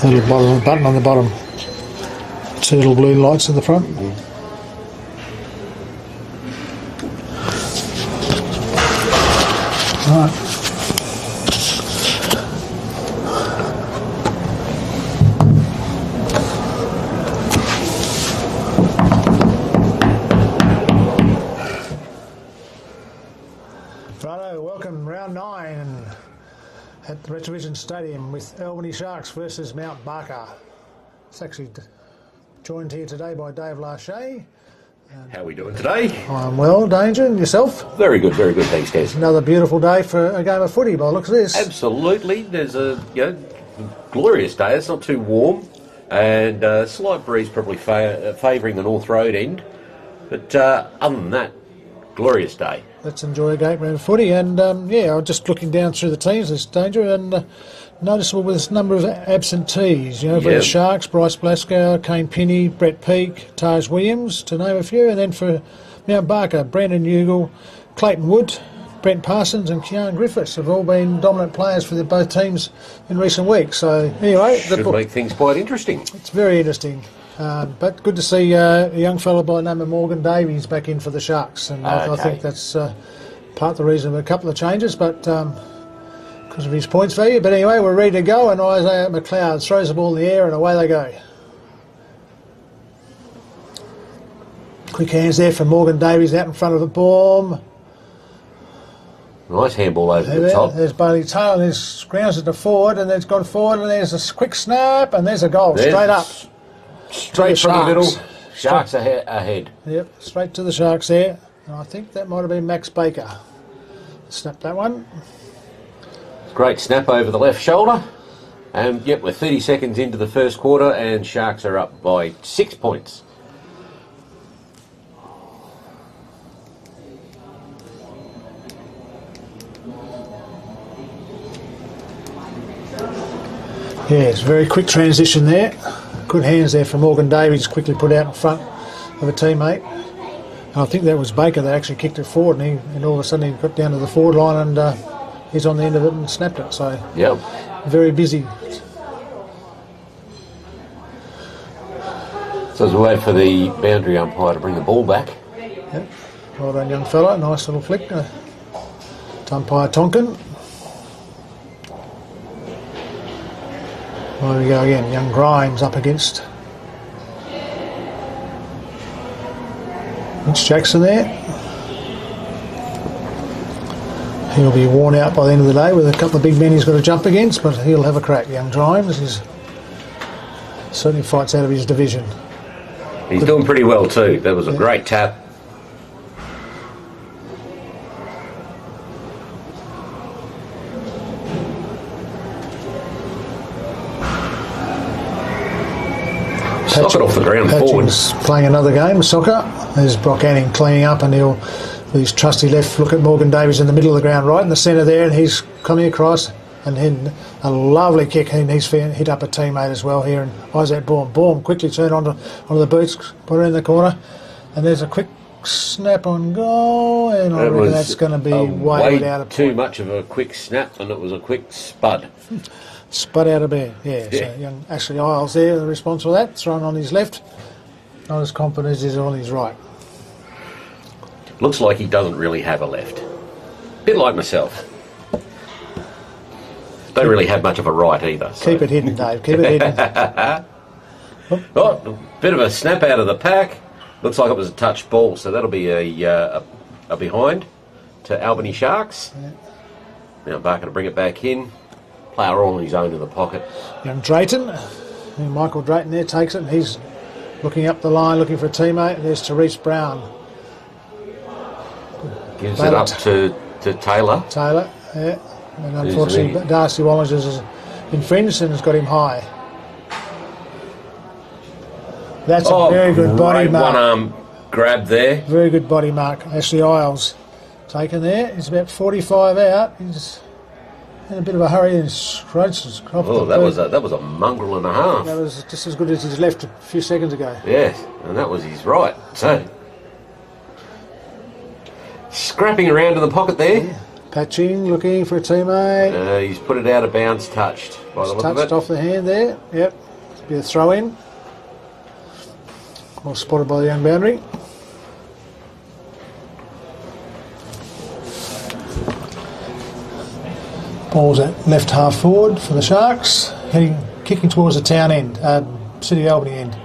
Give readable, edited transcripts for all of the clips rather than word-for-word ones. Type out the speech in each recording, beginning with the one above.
Little button on the bottom. Two little blue lights at the front. Right. Righto, welcome round 9 at the Retrovision Stadium with Albany Sharks versus Mount Barker. It's actually joined here today by Dave Lachey. How are we doing today? I'm well, Danger, and yourself? Very good, thanks, Des. Another beautiful day for a game of footy by the looks of this. Absolutely, there's a glorious day. It's not too warm, and a slight breeze probably favouring the North Road end. But other than that, glorious day. Let's enjoy a game of footy, and I'm just looking down through the teams, this Danger, and noticeable with this number of absentees. For the Sharks, Bryce Blascow, Kane Pinney, Brett Peake, Taj Williams, to name a few, and then for Mount Barker, Brandon Ugle, Clayton Wood, Brent Parsons and Keane Griffiths have all been dominant players for both teams in recent weeks. So anyway, should make things quite interesting. It's very interesting. But good to see a young fellow by the name of Morgan Davies back in for the Sharks, and I think that's part of the reason of a couple of changes, but because of his points value. But anyway, we're ready to go, and Isaiah McLeod throws the ball in the air, and away they go. Quick hands there from Morgan Davies out in front of the ball. Nice handball over the top. There's Bailey Taylor, and there's grounds it to forward, and it's gone forward, and there's a quick snap, and there's a goal, straight up. Straight from the middle. Sharks ahead. Yep, straight to the Sharks there. And I think that might have been Max Baker. Snapped that one. Great snap over the left shoulder. And yep, we're 30 seconds into the first quarter, and Sharks are up by 6 points. Yeah, it's a very quick transition there. Good hands there from Morgan Davies, quickly put out in front of a teammate. And I think that was Baker that actually kicked it forward, and all of a sudden he got down to the forward line, and he's on the end of it and snapped it. So yep, very busy. So as we wait for the boundary umpire to bring the ball back. Yep, well done, young fella. Nice little flick to umpire Tonkin. There we go again, young Grimes up against Mitch Jackson there. He'll be worn out by the end of the day with a couple of big men he's got to jump against, but he'll have a crack, young Grimes. He certainly fights out of his division. He's doing pretty well too. That was a great tap. Knock it off the ground forward. Playing another game of soccer. There's Brock Anning cleaning up, and he'll, with his trusty left, look at Morgan Davies in the middle of the ground, right in the centre there, and he's coming across, and then a lovely kick, and he's hit up a teammate as well here, and Isaac Bourne quickly turned onto the boots, put her in the corner, and there's a quick snap on goal, and I reckon that's going to be way out of too much of a quick snap, and it was a quick spud. Spud out of bed, yeah. So young Ashley Isles there, the response for that, thrown on his left. Not as confident as he's on his right. Looks like he doesn't really have a left. Bit like myself. Don't really have much of a right either. So. Keep it hidden, Dave, keep it hidden. Oh, a bit of a snap out of the pack. Looks like it was a touch ball, so that'll be a behind to Albany Sharks. Yeah. Now Barker to bring it back in. Player all on his own in the pocket. Young Drayton, Michael Drayton there takes it, and he's looking up the line, looking for a teammate. There's Therese Brown. Gives it up to Taylor. Taylor, yeah. And unfortunately, Darcy Wallace is infringed and has got him high. That's a very good body mark. One-arm grab there. Very good body mark. Ashley Isles taken there. He's about 45 out. He's in a bit of a hurry and scratches. That was a mongrel and a half. That was just as good as his left a few seconds ago. Yes, and that was his right. So scrapping around in the pocket there. Yeah. Patching, looking for a teammate. He's put it out of bounds, touched by the look of it. Touched off the hand there. Yep. Be a throw in. Well spotted by the young boundary. Ball's at left half forward for the Sharks, kicking towards the town end, City Albany end.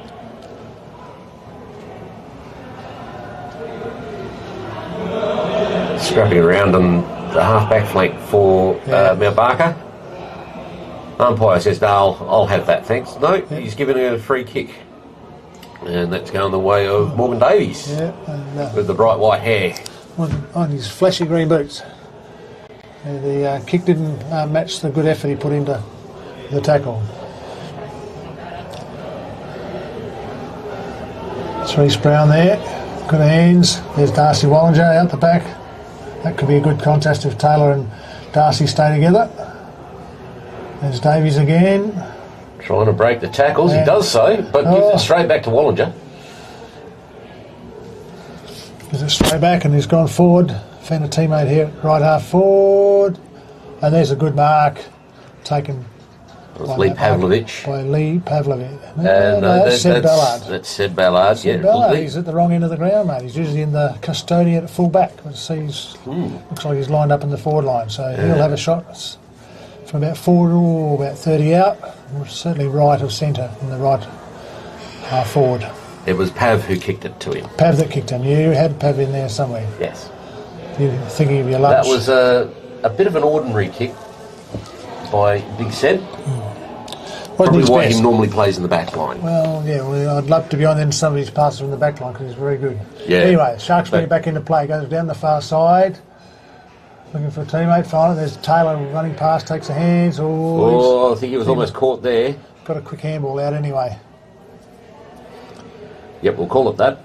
Scrapping around on the half-back flank for Mount Barker. Umpire says, no, I'll have that, thanks. No, he's giving it a free kick. And that's going the way of Morgan Davies with the bright white hair. On his flashy green boots. And the kick didn't match the good effort he put into the tackle. Reece Brown there, good hands. There's Darcy Wallinger out the back. That could be a good contest if Taylor and Darcy stay together. There's Davies again. Trying to break the tackles, he does so, but gives it straight back to Wallinger. Gives it straight back and he's gone forward. Found a teammate here, right half forward. And there's a good mark taken by Lee Pavlovich. By Lee Pavlovich. That's Seb Ballard. That's Seb Ballard, Seb Ballard. He's at the wrong end of the ground, mate. He's usually in the custodian at full back. Looks like he's lined up in the forward line, so he'll have a shot from about 40 or about 30 out. Certainly right of centre in the right half forward. It was Pav who kicked it to him. Pav that kicked him. You had Pav in there somewhere. Yes. You're thinking of your lunch. That was a bit of an ordinary kick by Big Seb. Probably why he normally plays in the back line. Well, yeah, I'd love to be on in some of these passes from the back line because he's very good. Yeah. Anyway, Sharks bring it back into play. Goes down the far side. Looking for a teammate. Finally, there's Taylor running past, takes the hands. I think he was almost caught there. Got a quick handball out anyway. Yep, we'll call it that.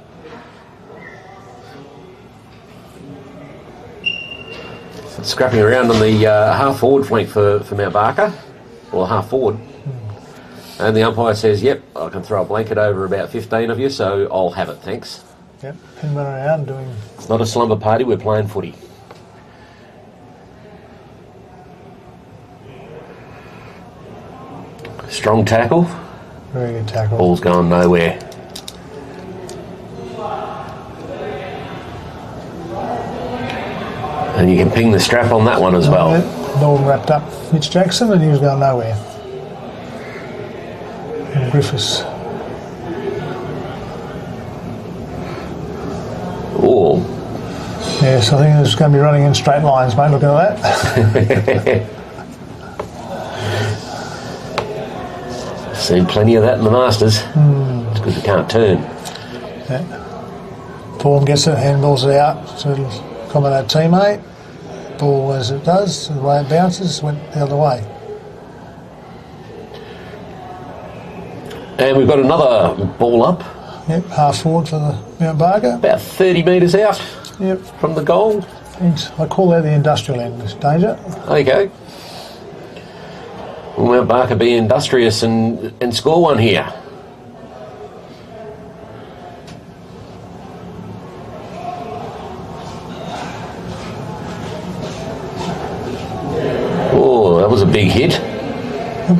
Scrapping around on the half forward flank for Mount Barker, or half forward. And the umpire says, yep, I can throw a blanket over about 15 of you, so I'll have it, thanks. Yep, and run around doing... It's not a slumber party, we're playing footy. Strong tackle. Very good tackle. Ball's going nowhere. And you can ping the strap on that one as well. Yeah. Ball wrapped up Mitch Jackson and he was going nowhere. And Griffiths. Oh. Yes, I think it's going to be running in straight lines, mate. Look at that. Seen plenty of that in the Masters. It's because we can't turn. Yeah. Paul gets it, handballs it out to accommodate teammate. Ball as it does, the way it bounces, went the other way. And we've got another ball up. Yep, half forward for the Mount Barker. About 30 metres out from the goal. Thanks. I call that the industrial end, this danger. Okay. Will Mount Barker be industrious and score one here? Oh, that was a big hit.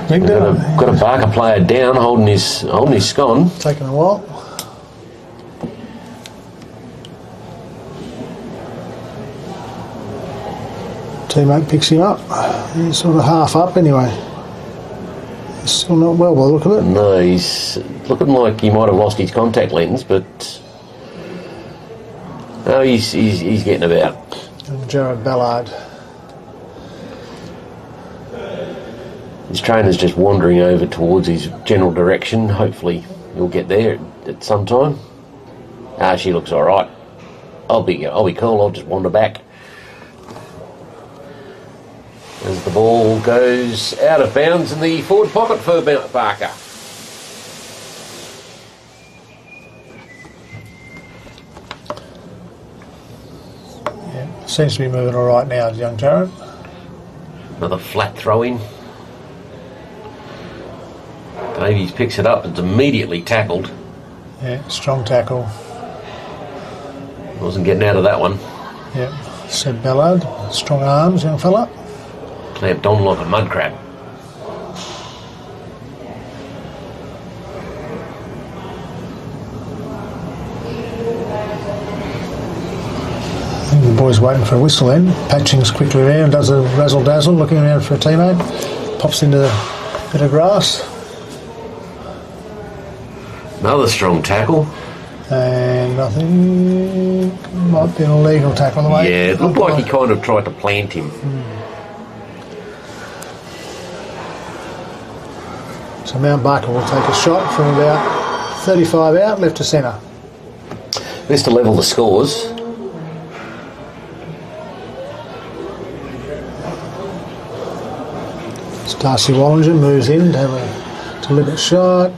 Got a Barker player down, holding his scone. Taking a while. Teammate picks him up. He's sort of half up anyway. He's still not well by the look of it. No, he's looking like he might have lost his contact lens, but no, he's getting about. And Jared Ballard. His trainer's just wandering over towards his general direction. Hopefully he'll get there at some time. She looks all right. I'll be cool. I'll just wander back. As the ball goes out of bounds in the forward pocket for Mount Barker. Yeah, seems to be moving all right now, young Jared. Another flat throw-in. Davies picks it up. It's immediately tackled. Yeah, strong tackle. Wasn't getting out of that one. Yeah, Seb Ballard, strong arms, young fella. Clamped on like a mud crab. I think the boy's waiting for a whistle then. Patching's quickly there and does a razzle-dazzle, looking around for a teammate. Pops into a bit of grass. Another strong tackle. And I think might be an illegal tackle on the way. Yeah, it looked like he kind of tried to plant him. So Mount Barker will take a shot from about 35 out, left to centre. This to level the scores. Darcy Wallinger moves in to have a deliberate shot.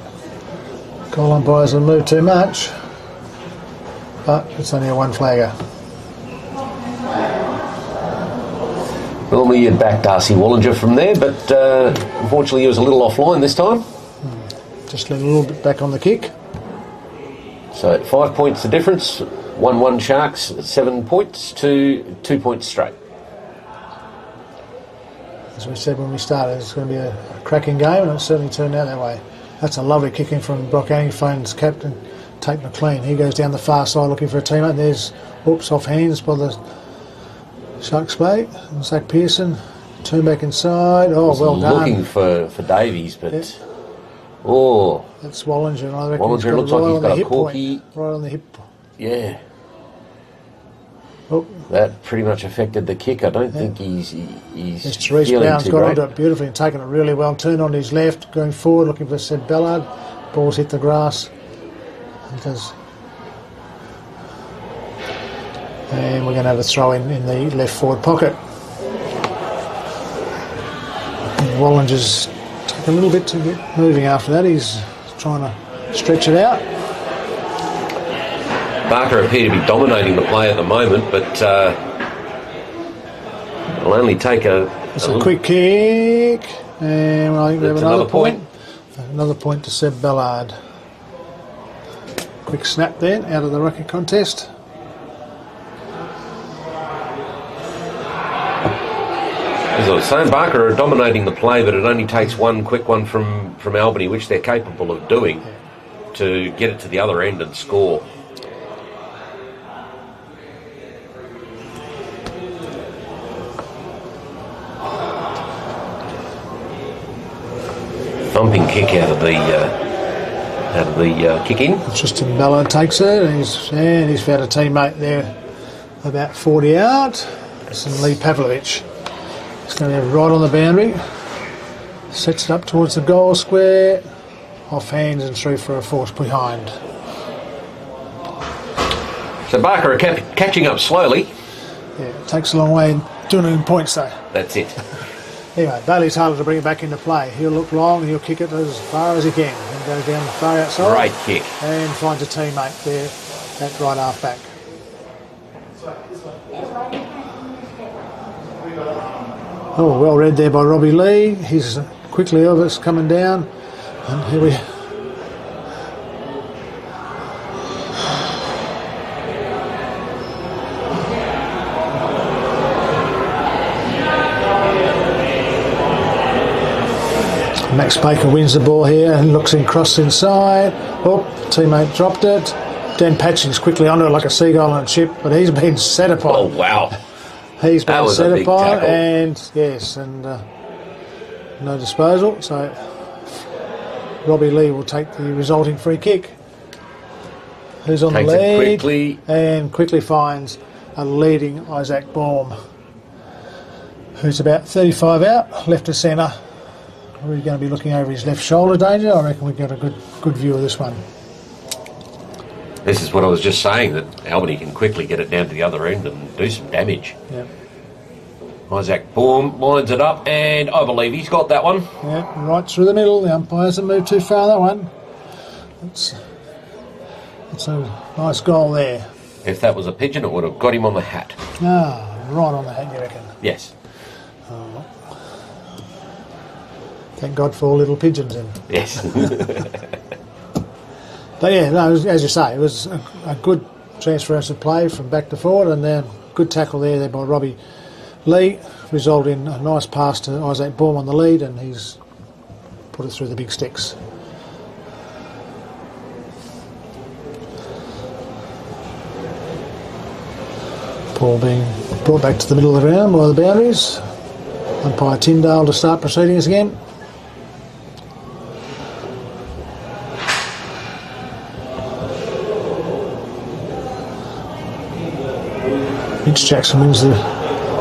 Goal umpires will move too much, but it's only a one flagger. Normally you'd back Darcy Wallinger from there, but unfortunately he was a little offline this time. Just a little bit back on the kick. So 5 points the difference. 1-1 Sharks, 7 points to 2 points straight. As we said when we started, it's going to be a cracking game, and it certainly turned out that way. That's a lovely kick in from Brock Anning, phones captain Tate McLean. He goes down the far side looking for a teammate. There's, whoops, off hands by the Sharks play. And Zach Pearson, turn back inside. Oh, well done. Looking for Davies, but oh, that's Wallinger. I reckon Wallinger looks like he's got a corky. Right on the hip. Yeah. Oh. That pretty much affected the kick. I don't think he's Therese Brown's got onto it beautifully and taken it really well. Turned on his left, going forward, looking for Seb Ballard. Ball's hit the grass. And we're going to have a throw in the left forward pocket. And Wallinger's taken a little bit to get moving after that. He's trying to stretch it out. Barker appear to be dominating the play at the moment, but it'll only take a quick kick, and I think we have another point. Another point to Seb Ballard. Quick snap then out of the rookie contest. As I was saying, Barker are dominating the play, but it only takes one quick one from Albany, which they're capable of doing, to get it to the other end and score. Thumping kick out of the kick in. Justin Ballard takes it, and he's found a teammate there about 40 out. It's Lee Pavlovich. He's going to be right on the boundary. Sets it up towards the goal square. Off hands and through for a force behind. So Barker are catching up slowly. Yeah, it takes a long way in doing it in points though. That's it. Anyway, Bailey's harder to bring it back into play. He'll look long and he'll kick it as far as he can. And go down the far outside. Great kick. And finds a teammate there at right half back. Oh, well read there by Robbie Lee. He's quickly Elvis coming down. And here we Max Baker wins the ball here and looks in cross inside. Oh, teammate dropped it. Dan Patching's quickly onto it like a seagull on a ship, but he's been set upon. Oh, wow. He's been set upon, tackle. and yes, and no disposal. So Robbie Lee will take the resulting free kick. Who's on the lead? And quickly finds a leading Isaac Baum, who's about 35 out, left to centre. We're going to be looking over his left shoulder, Danger. I reckon we've got a good view of this one. This is what I was just saying, that Albany can quickly get it down to the other end and do some damage. Yep. Isaac Baum lines it up, and I believe he's got that one. Yeah, right through the middle. The umpire hasn't moved too far, that one. It's a nice goal there. If that was a pigeon, it would have got him on the hat. Ah, right on the hat, you reckon? Yes. Thank God for all little pigeons in. Yes. But yeah, no, as you say, it was a good transfer of play from back to forward, and then good tackle there by Robbie Lee, resulted in a nice pass to Isaac Baum on the lead, and he's put it through the big sticks. Ball being brought back to the middle of the ground by the boundaries. Umpire Tyndale to start proceedings again. Mitch Jackson wins the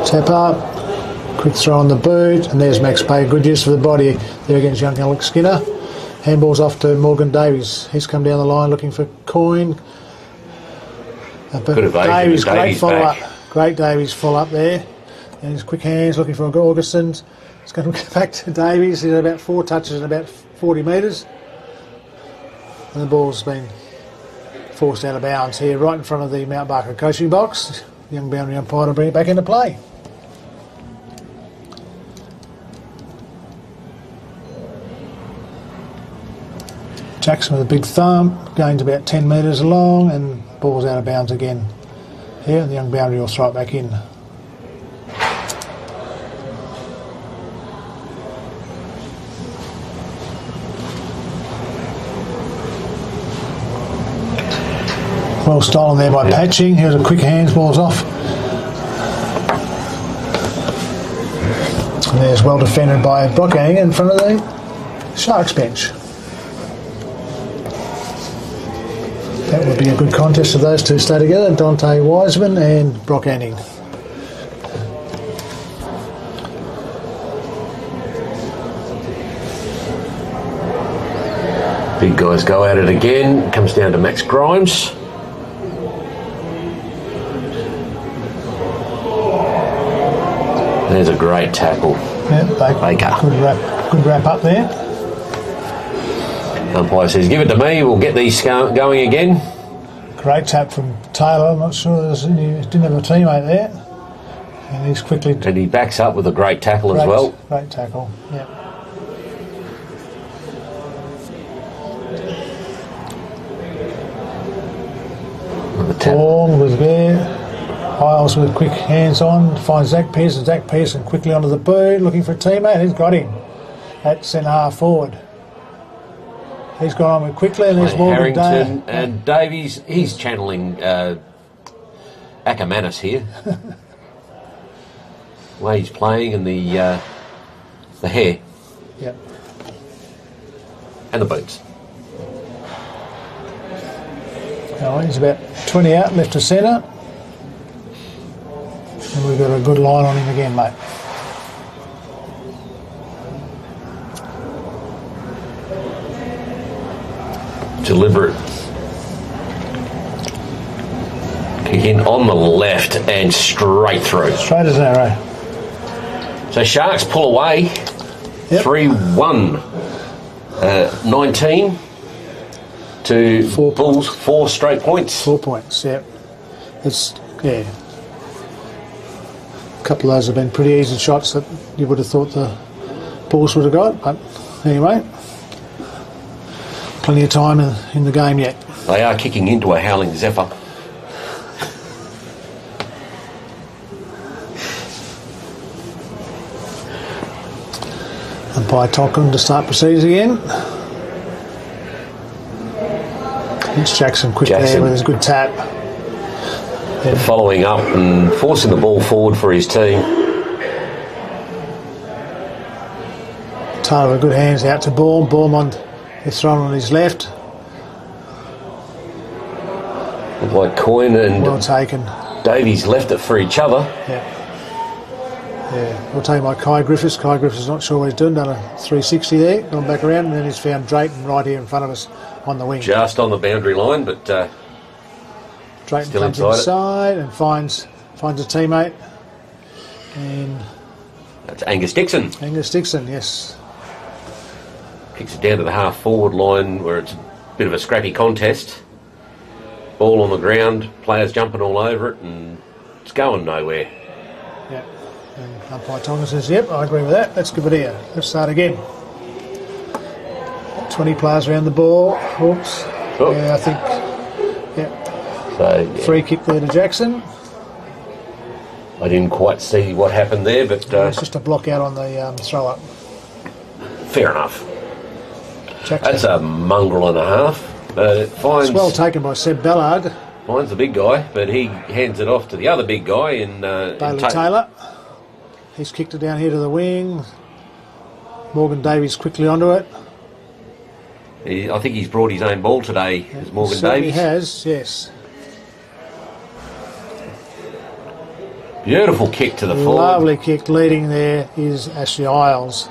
tap up. Quick throw on the boot, and there's Max Bay. Good use for the body there against young Alex Skinner. Handball's off to Morgan Davies. He's come down the line looking for Coyne. But Davies, great follow-up. Great Davies follow-up there. And his quick hands looking for Augustin. It's going to go back to Davies. He's about 4 touches in about 40 metres. And the ball's been forced out of bounds here, right in front of the Mount Barker coaching box. The young boundary umpire to bring it back into play. Jackson with a big thump, gains about 10 metres along, and ball's out of bounds again. Here, the young boundary will throw it back in. Well stolen there by Patching. Here's a quick hands, ball's off. And there's well defended by Pregame in front of the Sharks bench. That would be a good contest if those two stay together, Dante Wiseman and Brock Anning. Big guys go at it again. Comes down to Max Grimes. There's a great tackle. Yeah, Baker. Good wrap up there. Umpire says, give it to me, we'll get these going again. Great tap from Taylor. I'm not sure he didn't have a teammate there. And he's quickly... And he backs up with a great tackle as well. Great tackle, yeah. Ball was there. Hiles with quick hands on, finds Zach Pearson. Zach Pearson quickly onto the boot, looking for a teammate. He's got him at centre half forward. He's gone on quickly, and there's Morgan Harrington and Davies. He's channeling Ackermanis here. The way he's playing, and the hair. Yep. And the boots. Oh, he's about 20 out, left to centre. And we've got a good line on him again, mate. Deliberate kick in on the left and straight through. Straight as an arrow. So Sharks pull away. Yep. 3-1. 19 to 4 Bulls. Points. 4 straight points. 4 points, yep. It's, yeah. A couple of those have been pretty easy shots that you would have thought the Bulls would have got, but anyway. Plenty of time in the game yet. They are kicking into a howling zephyr. Umpire Tonkin to start proceedings again. It's Jackson quick there with his good tap. Following up and forcing the ball forward for his team. Taylor with good hands out to Baum. Baum is thrown on his left. Looked like Coyne and well taken. Davies left it for each other. Yeah. Well taken by Kai Griffiths. Kai Griffiths is not sure what he's doing. Done a 360 there. Gone back around, and then he's found Drayton right here in front of us on the wing. Just on the boundary line, but Drayton still comes inside and finds a teammate. And that's Angus Dixon. Angus Dixon, yes. Kicks it down to the half forward line where it's a bit of a scrappy contest. Ball on the ground, players jumping all over it, and it's going nowhere. Yeah. And umpire Tonga says, yep, I agree with that. Let's give it here. Let's start again. 20 players around the ball. Oops. Oh. Yeah, I think. Yeah. So, yeah. Free kick there to Jackson. I didn't quite see what happened there, but it's just a block out on the throw-up. Fair enough. Jackson. That's a mongrel and a half. It finds, it's well taken by Seb Ballard. Finds the big guy, but he hands it off to the other big guy in Bailey Taylor. He's kicked it down here to the wing. Morgan Davies quickly onto it. I think he's brought his own ball today, as Morgan Davies. He has, yes. Beautiful kick to the forward. Lovely kick. Leading there is Ashley Isles.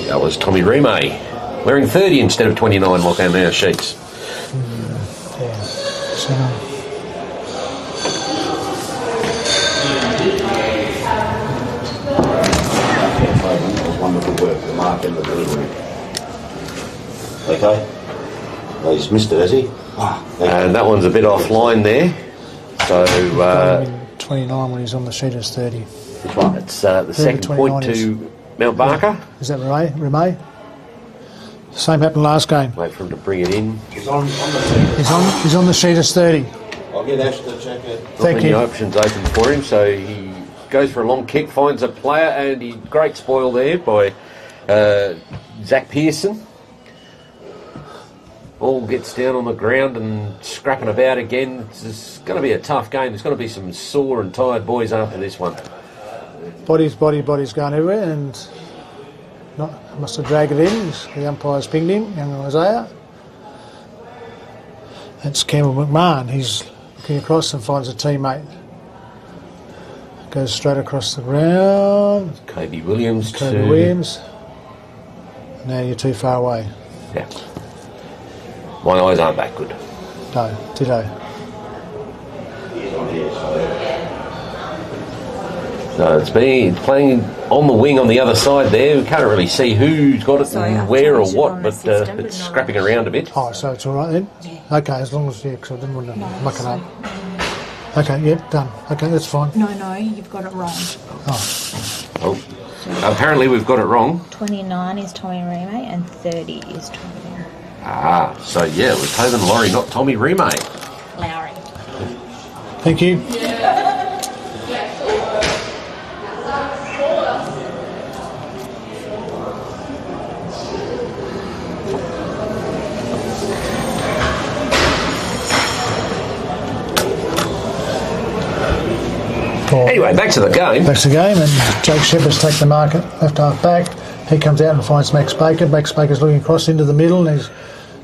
That was Tommy Remay, wearing 30 instead of 29 like on our sheets. Yeah. So, wonderful work, the mark and the delivery. Okay. Oh, he's missed it, has he? And that one's a bit offline there. So 29 when he's on the sheet is 30. it's the second point to Mount Barker. Is that Remay? Same happened last game. Wait for him to bring it in. He's on the sheet. He's on the sheet as 30. I'll get Ash to check it. Thank you. Options open for him, so he goes for a long kick, finds a player, and he great spoil there by Zach Pearson. Ball gets down on the ground and scrapping about again. It's going to be a tough game. There's going to be some sore and tired boys after this one. Body's going everywhere, and must have dragged it in. The umpire's pinged him, young Isaiah. That's Campbell McMahon. He's looking across and finds a teammate. Goes straight across the ground. Kobe Williams. Now you're too far away. Yeah. My eyes aren't that good. No, ditto. So it's playing on the wing on the other side there. We can't really see who's got it and where or what, but it's scrapping around a bit. Oh, so it's all right then? Yeah. Okay, as long as, because I didn't want to muck it up. Okay, yep, done. Okay, that's fine. No, you've got it wrong. Oh. Apparently we've got it wrong. 29 is Tommy Remay and 30 is Tommy So yeah, it was Tobin Laurie, not Tommy Remay. Lowry. Thank you. Anyway, back to the game. Back to the game, and Jake Shepherd's take the mark at left half back. He comes out and finds Max Baker. Max Baker's looking across into the middle, and he's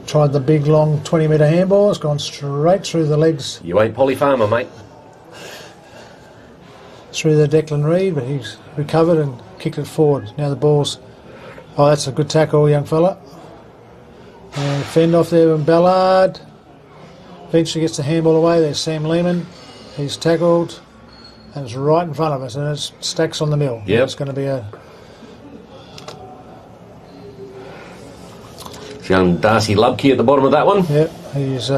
tried the big, long 20-metre handball. It's gone straight through the legs. You ain't Polly Farmer, mate. Through the Declan Reid, but he's recovered and kicked it forward. Now the ball's... Oh, that's a good tackle, young fella. And fend off there from Ballard. Eventually gets the handball away. There's Sam Lehman. He's tackled. And it's right in front of us, and it's stacks on the mill. Yep. It's going to be a... It's young Darcy Lubke at the bottom of that one. Yep, he's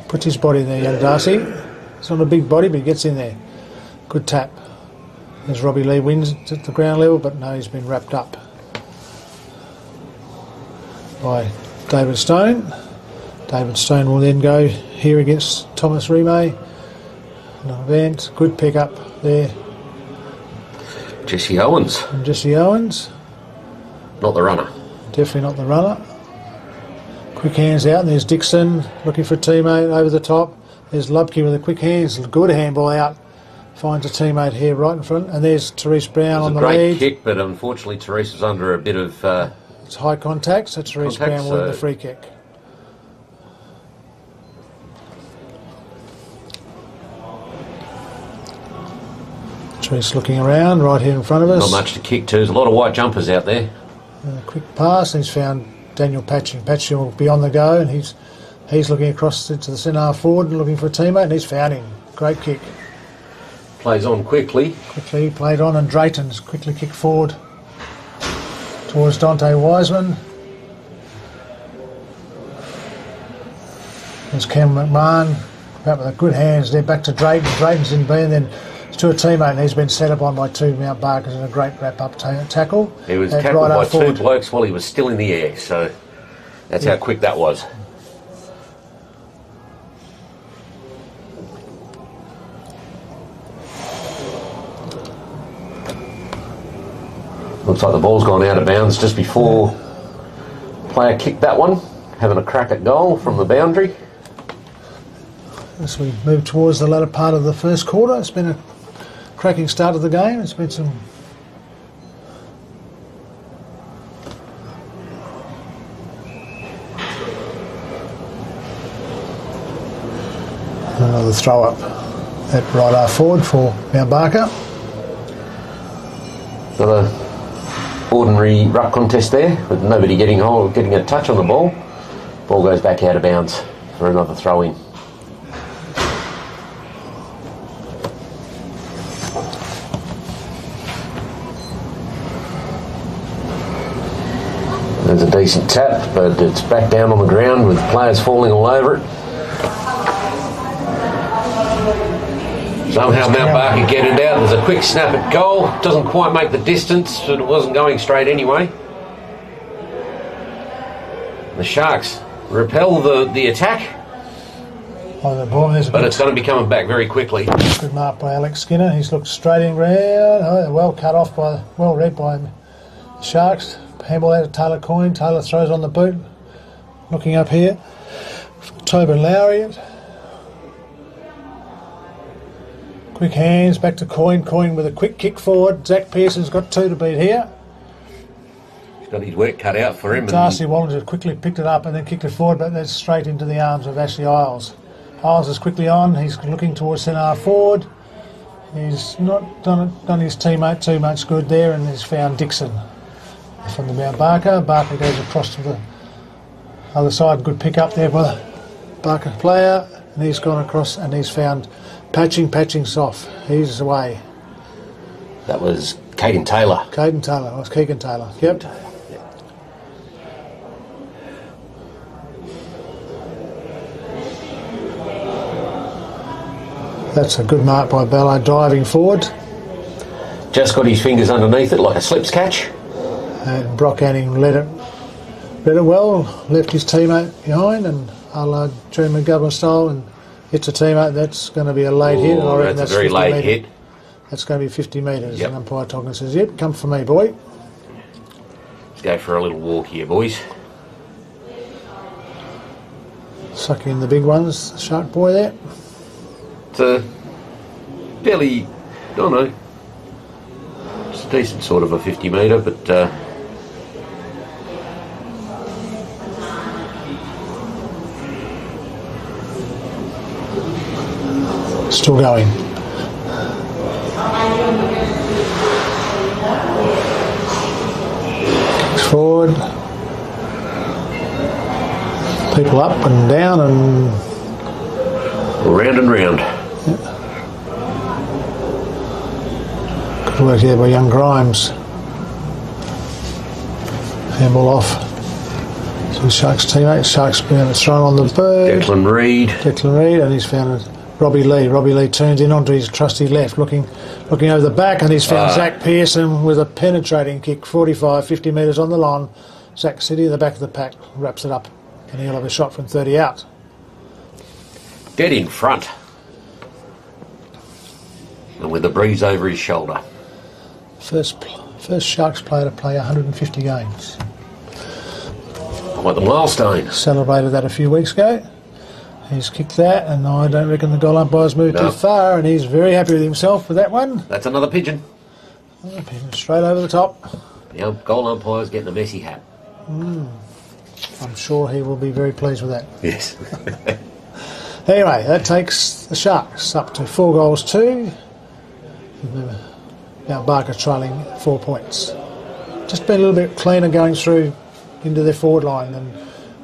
puts his body in there, young Darcy. It's not a big body, but he gets in there. Good tap. There's Robbie Lee wins at the ground level, but no, he's been wrapped up by David Stone. David Stone will then go here against Thomas Remay. An event, good pick up there. Jesse Owens. From Jesse Owens. Not the runner. Definitely not the runner. Quick hands out, and there's Dixon looking for a teammate over the top. There's Lubke with the quick hands. Good handball out. Finds a teammate here right in front. And there's Therese Brown on the lead. It was a great kick, but unfortunately Therese was under a bit of... it's high contact, so Therese Brown will win the free kick. Therese looking around right here in front of us. Not much to kick to. There's a lot of white jumpers out there. Quick pass, and he's found Daniel Patching. Patching will be on the go, and he's looking across into the centre half forward and looking for a teammate, and he's found him. Great kick. Plays on quickly. Quickly played on, and Drayton's quickly kicked forward towards Dante Wiseman. There's Cameron McMahon, out with a good hands there, back to Drayton. Drayton's in B, and then to a teammate, and he's been set up on by two Mount Barkers in a great wrap-up tackle. He was tackled by two blokes while he was still in the air, so That's how quick that was. Looks like the ball's gone out of bounds just before player kicked that one, having a crack at goal from the boundary. As we move towards the latter part of the first quarter, it's been a cracking start of the game. It's been some another throw up at right half forward for Mount Barker. Another ordinary ruck contest there with nobody getting a touch on the ball. Ball goes back out of bounds for another throw in. There's a decent tap, but it's back down on the ground with players falling all over it. Somehow Mount Barker get it out. There's a quick snap at goal. Doesn't quite make the distance, but it wasn't going straight anyway. The Sharks repel the attack, but it's going to be coming back very quickly. Good mark by Alex Skinner. He's looked straight in round. Oh, well cut off well read by the Sharks. Handball out of Taylor Coyne. Taylor throws on the boot. Looking up here. Tobin Lowry. Quick hands back to Coyne. Coyne with a quick kick forward. Zach Pearson's got 2 to beat here. He's got his work cut out for him. Darcy Wallinger quickly picked it up and then kicked it forward, but that's straight into the arms of Ashley Isles. Isles is quickly on. He's looking towards centre half forward. He's not done his teammate too much good there, and he's found Dixon from the Mount Barker. Barker goes across to the other side. Good pick up there by the Barker player, and he's gone across and he's found Patching's off. He's away. That was Caden Taylor. Keegan Taylor. Yep. That's a good mark by Bello, diving forward. Just got his fingers underneath it like a slips catch. And Brock Anning read it well, left his teammate behind, and a la June McGovern style, and hits a teammate. That's going to be a late hit. And I reckon that's a very late hit. That's going to be 50 metres. Yep. And umpire Tonkin says, yep, come for me, boy. Let's go for a little walk here, boys. Sucking in the big ones, the Shark boy there. It's a fairly, I don't know, it's a decent sort of a 50 metre, but still going. Kicks forward. People up and down and round and round. Yep. Good work there by young Grimes. Handball off to the Sharks teammate. Sharks being thrown on the bird. Declan Reid, and he's found Robbie Lee. Robbie Lee turns in onto his trusty left, looking over the back, and he's found Zach Pearson with a penetrating kick, 45, 50 metres on the line. Zach City in the back of the pack wraps it up, and he'll have a shot from 30 out. Dead in front, and with a breeze over his shoulder. First Sharks player to play 150 games. Quite the milestone. Celebrated that a few weeks ago. He's kicked that, and I don't reckon the goal umpire's moved too far, and he's very happy with himself with that one. That's another pigeon. Straight over the top. The goal umpire's getting a messy hat. I'm sure he will be very pleased with that. Yes. Anyway, that takes the Sharks up to 4-2. Now Barker trailing 4 points. Just been a little bit cleaner going through into their forward line and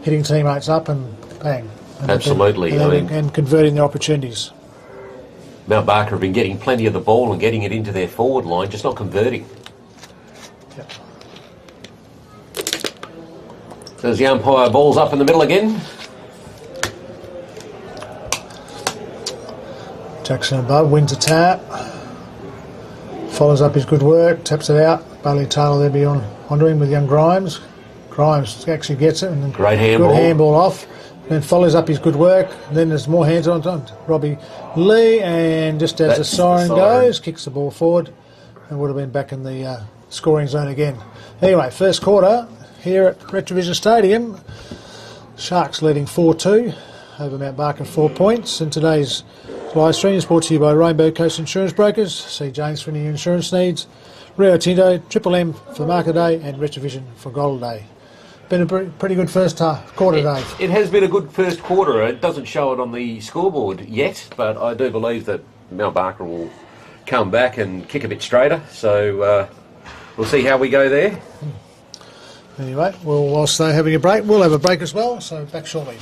hitting teammates up and bang. Absolutely. And converting their opportunities. Mount Barker have been getting plenty of the ball and getting it into their forward line, just not converting. Yep. There's the umpire, ball's up in the middle again. Jackson above, wins a tap. Follows up his good work, taps it out. Bailey Taylor there beyond onto him with young Grimes. Grimes actually gets it. And Great handball. Good handball off. Then follows up his good work. Then there's more hands on Robbie Lee, and just as the siren goes, kicks the ball forward, and would have been back in the scoring zone again. Anyway, first quarter here at Retrovision Stadium. Sharks leading 4-2 over Mount Barker, 4 points. And today's live stream is brought to you by Rainbow Coast Insurance Brokers. See James for any insurance needs. Rio Tinto, Triple M for Market Day, and Retrovision for Gold Day. Been a pretty good first quarter, Dave. It has been a good first quarter. It doesn't show it on the scoreboard yet, but I do believe that Mount Barker will come back and kick a bit straighter. So we'll see how we go there. Anyway, whilst they're having a break, we'll have a break as well. So back shortly.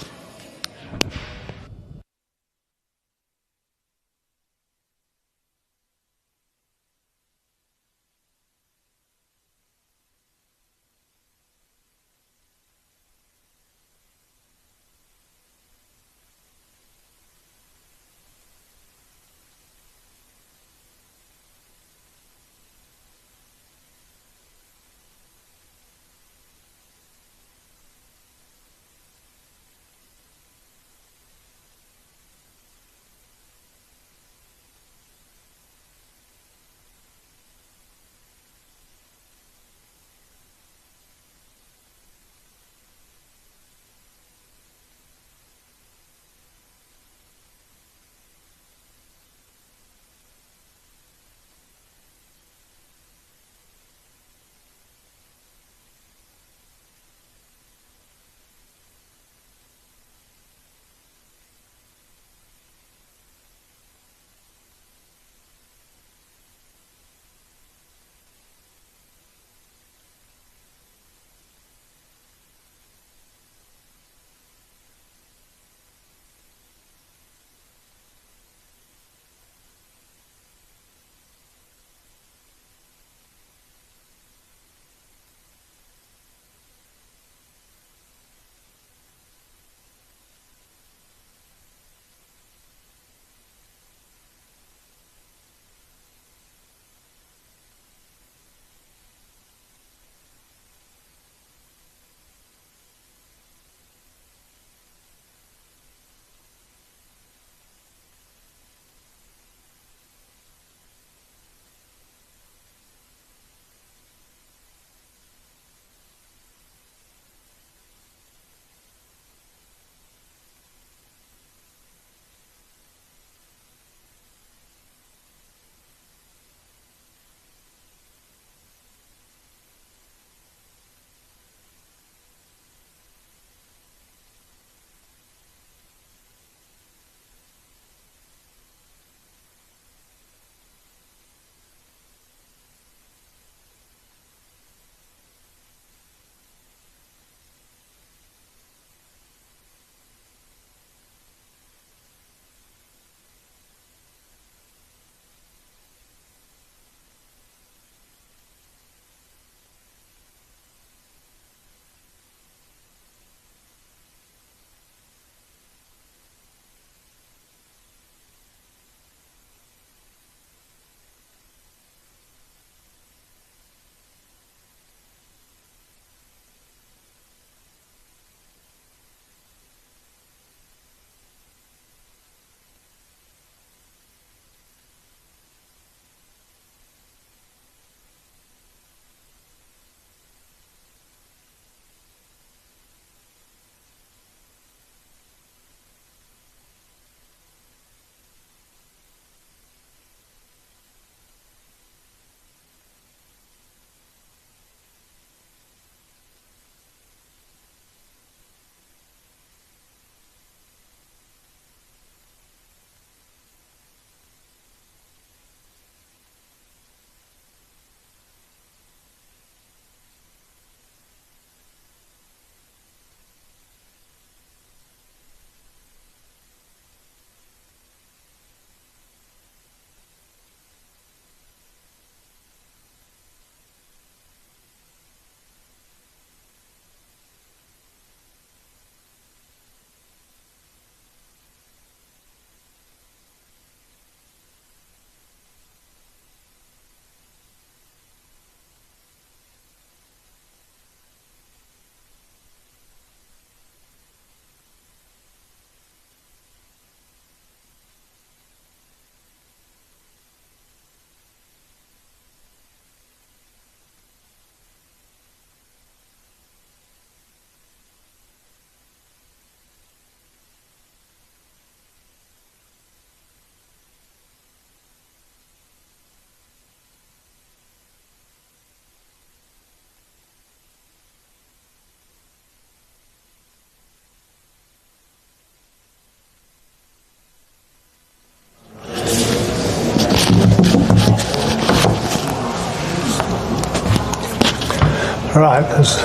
Right, as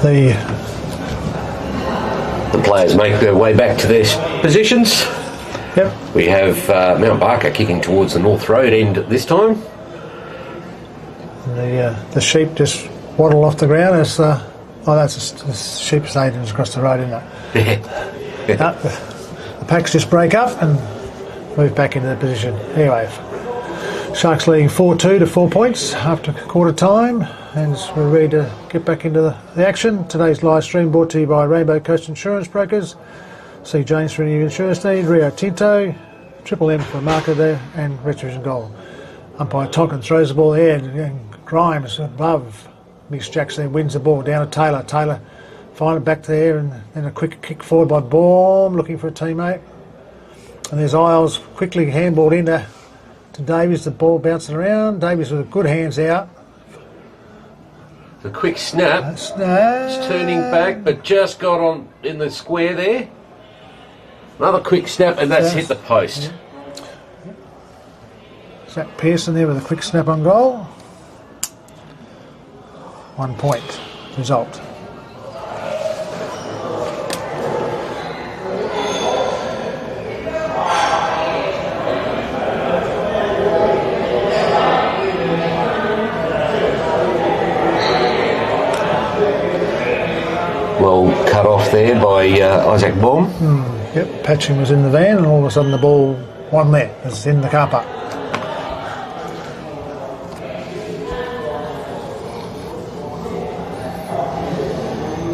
the players make their way back to their positions. yep, We have Mount Barker kicking towards the North Road end this time. the sheep just waddle off the ground as that's the sheep stadiums across the road, isn't it? The packs just break up and move back into the position. Anyway, Sharks leading 4-2 to 4 points after quarter time, and we're ready to get back into the action. Today's live stream brought to you by Rainbow Coast Insurance Brokers. See James for any insurance need, Rio Tinto, Triple M for marker there, and Retrovision Goal. Umpire Tonkin throws the ball ahead, and Grimes above. Miss Jackson wins the ball down to Taylor. Taylor find it back there, and then a quick kick forward by Baum, looking for a teammate. And there's Isles quickly handballed into Davies, the ball bouncing around. Davies with good hands out. The quick snap. It's turning back, but just got on in the square there. Another quick snap, and that's hit the post. Zach Pearson there with a quick snap on goal. 1 point result. Well cut off there by Isaac Baum. Yep, Patching was in the van, and all of a sudden the ball wasn't there. It's in the car park.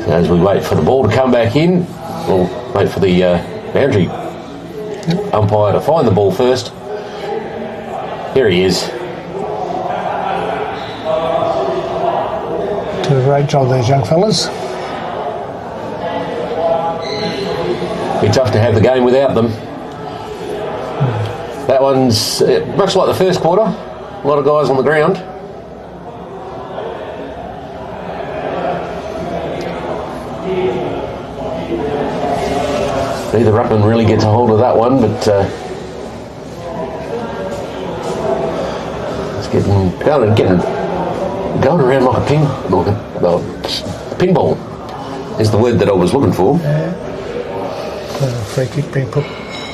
So as we wait for the ball to come back in, we'll wait for the boundary umpire to find the ball first. Here he is. Do a great job, these young fellas. Be tough to have the game without them. That one's much like the first quarter. A lot of guys on the ground. Neither ruckman really gets a hold of that one, but it's getting going around like a pinball is the word that I was looking for. There's a free kick being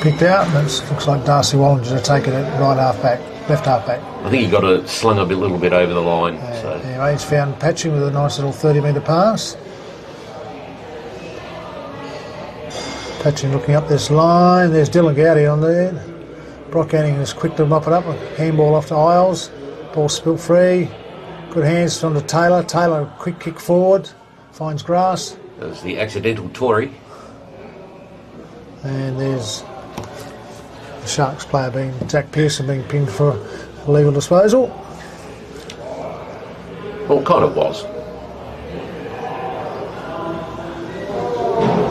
picked out, and it looks like Darcy Wallinger taking it right half back, left half back. I think he got it slung a little bit over the line. So. Anyway, he's found Patching with a nice little 30-metre pass. Patching looking up this line. There's Dylan Gowdy on there. Brock Anning is quick to mop it up. Handball off to Isles. Ball spilt free. Good hands on to Taylor. Taylor, quick kick forward. Finds grass. There's the accidental Tory. And there's the Sharks player Jack Pearson being pinned for illegal disposal. Well, kind of was.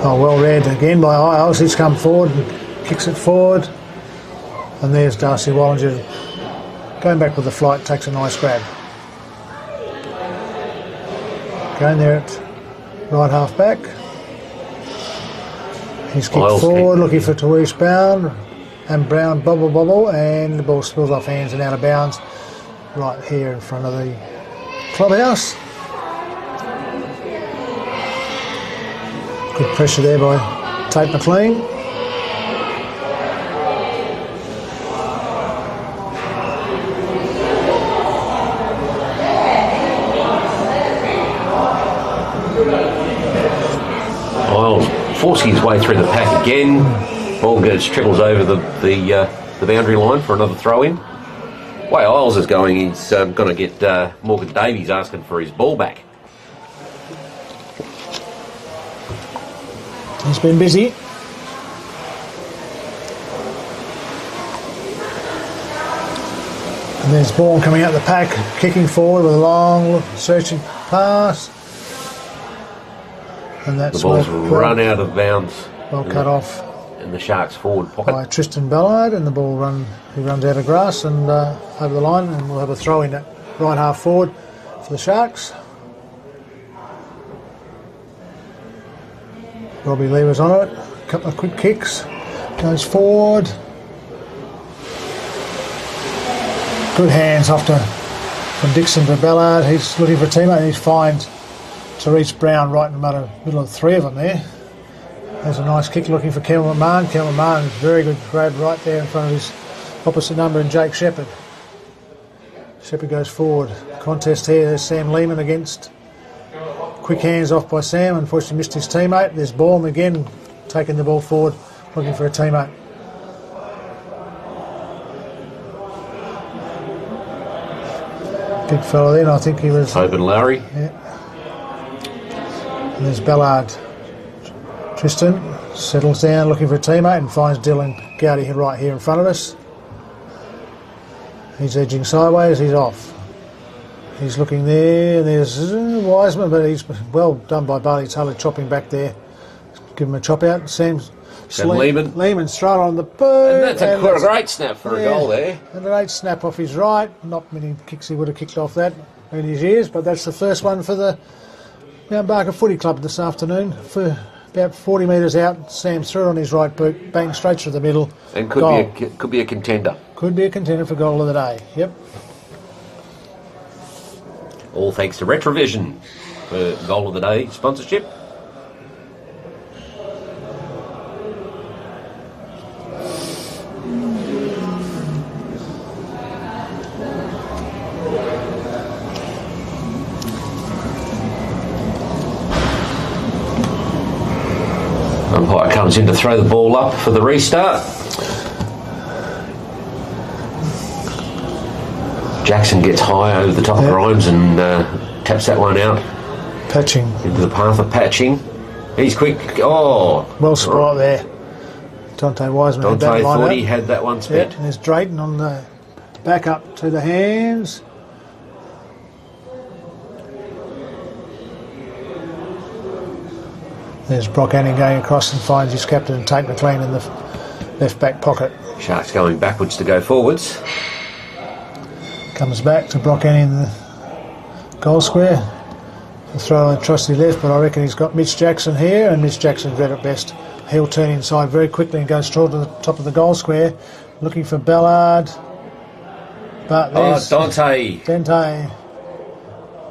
Oh, well read again by Isles. He's come forward and kicks it forward. And there's Darcy Wallinger going back with the flight, takes a nice grab. Going there at right half back. He's kicked Isles forward, looking for Therese Brown. And Brown bobble, and the ball spills off hands and out of bounds right here in front of the clubhouse. Good pressure there by Tate McLean. Isles forcing his way through the pack again. Ball trickles over the boundary line for another throw in. The way Isles is going, he's going to get Morgan Davies asking for his ball back. He's been busy. And there's Bourne coming out the pack, kicking forward with a long, searching pass. And that's The ball's run out of bounds. Well cut off in the Sharks' forward pocket. by Tristan Ballard, and the ball he runs out of grass and over the line, and we'll have a throw in at right half forward for the Sharks. Robbie Lever's on it. A couple of quick kicks. Goes forward. Good hands off to From Dixon to Ballard, he's looking for a teammate, and he finds Therese Brown right in the middle of three of them there. There's a nice kick looking for Cameron McMahon. Cameron McMahon, very good grab right there in front of his opposite number, and Jake Shepherd. Shepherd goes forward. Contest here, there's Sam Lehman against. Quick hands off by Sam, unfortunately missed his teammate. There's Baum again, taking the ball forward, looking for a teammate. Big fella then, I think he was... Tobin Lowry. Yeah. And there's Ballard. Tristan settles down looking for a teammate and finds Dylan Gowdy right here in front of us. He's edging sideways, he's off. He's looking there, and there's Wiseman, but he's well done by Barley Taylor chopping back there. Give him a chop out. Sam's Lehman straight on the boot. And that's a great snap for a goal there. And a great snap off his right. Not many kicks he would have kicked off that in his years, but that's the first one for the Mount Barker Footy Club this afternoon. For about 40 metres out, Sam threw it on his right boot, bang straight through the middle. And could be a contender. Could be a contender for goal of the day. Yep. All thanks to Retrovision for goal of the day sponsorship. Umpire comes in to throw the ball up for the restart. Jackson gets high over the top of Grimes and taps that one out. Patching. Into the path of Patching. He's quick. Oh. Well spot there. Dante Wiseman had that line Dante thought he up. had that one spent. Yeah, and there's Drayton on the back up to the hands. There's Brock Anning going across and finds his captain, Tate McLean, in the left back pocket. Sharks going backwards to go forwards. Comes back to Brock Anning in the goal square. The throw on trusty left, but I reckon he's got Mitch Jackson here, and Mitch Jackson's red at best. He'll turn inside very quickly and go straight to the top of the goal square, looking for Ballard. But there's Dante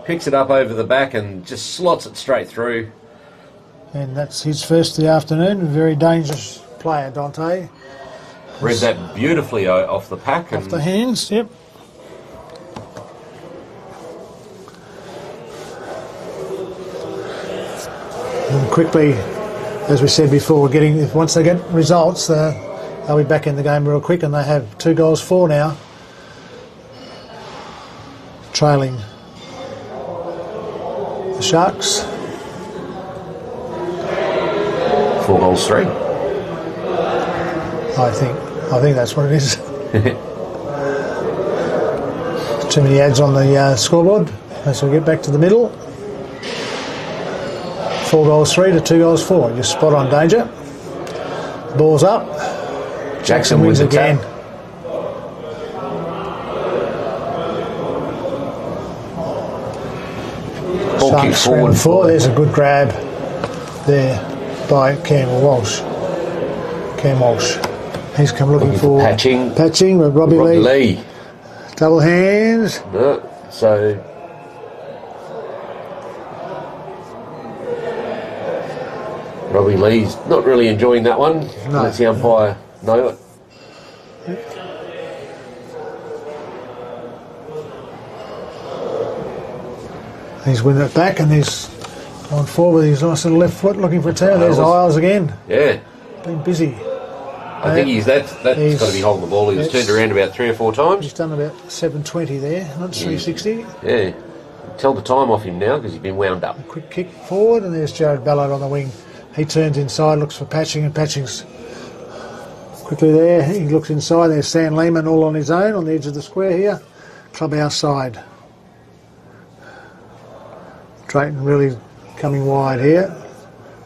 picks it up over the back and just slots it straight through. And that's his first of the afternoon. A very dangerous player, Dante. Read that beautifully off the pack. Off the hands, yep. And quickly, as we said before, once they get results, they'll be back in the game real quick, and they have 2 goals for now, trailing the Sharks. 4 goals 3. I think that's what it is. Too many ads on the scoreboard. So we get back to the middle. 4 goals 3 to 2 goals 4. You're spot on, Danger. The ball's up. Jackson wins again. Sharks forward 4. There's a good grab there by Cam Walsh. He's come looking for Patching with Robbie Lee. Double hands. No, so Robbie Lee's not really enjoying that one. No. Lets the umpire know it. He's winning it back, and he's gone forward with his nice little left foot looking for a turn. There's Isles again. Yeah. Been busy. I think that's got to be holding the ball. He was turned around about 3 or 4 times. He's done about 7:20 there, not 3:60. Yeah. Tell the time off him now because he's been wound up. A quick kick forward, and there's Jared Ballard on the wing. He turns inside, looks for Patching, and Patching's quickly there. He looks inside. There's Sam Lehman all on his own on the edge of the square here. Clubhouse side. Drayton really coming wide here.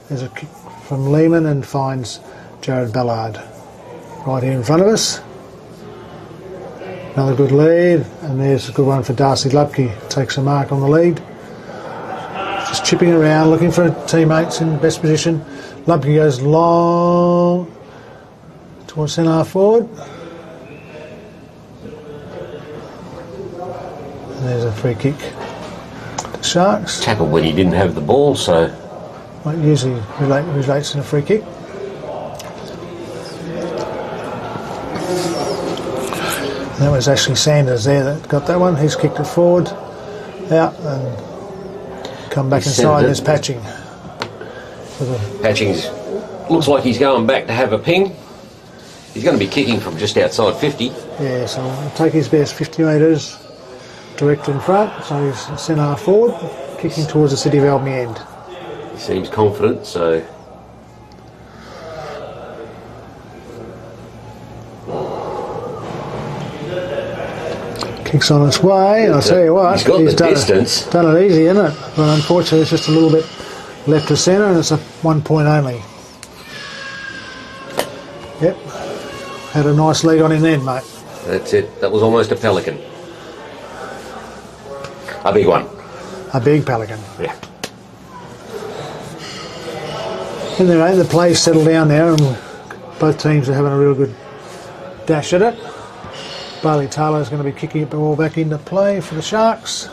There's a kick from Lehman and finds Jared Ballard right here in front of us. Another good lead, and there's a good one for Darcy Lupke. Takes a mark on the lead. Just chipping around, looking for teammates in best position. Lupke goes long towards centre half forward. There's a free kick. The Sharks. Tackled when he didn't have the ball, so Might usually relates in a free kick. And that was actually Sanders there that got that one. He's kicked it forward, out, and come back inside. There's Patching. Patchings looks like he's going back to have a ping. He's going to be kicking from just outside 50. Yeah, so he'll take his best 50 metres direct in front. So he's centre forward, kicking towards the City of Albany end. He seems confident, so... Kicks on its way. I'll tell you what, he's got the distance. Done it easy, isn't it? But unfortunately, it's just a little bit left to centre, and it's a 1 point only. Yep, had a nice leg on him then, mate. That's it. That was almost a pelican. A big one. A big pelican. Yeah. Anyway, the play's settled down now, and both teams are having a real good dash at it. Bailey Taylor's going to be kicking it all back into play for the Sharks.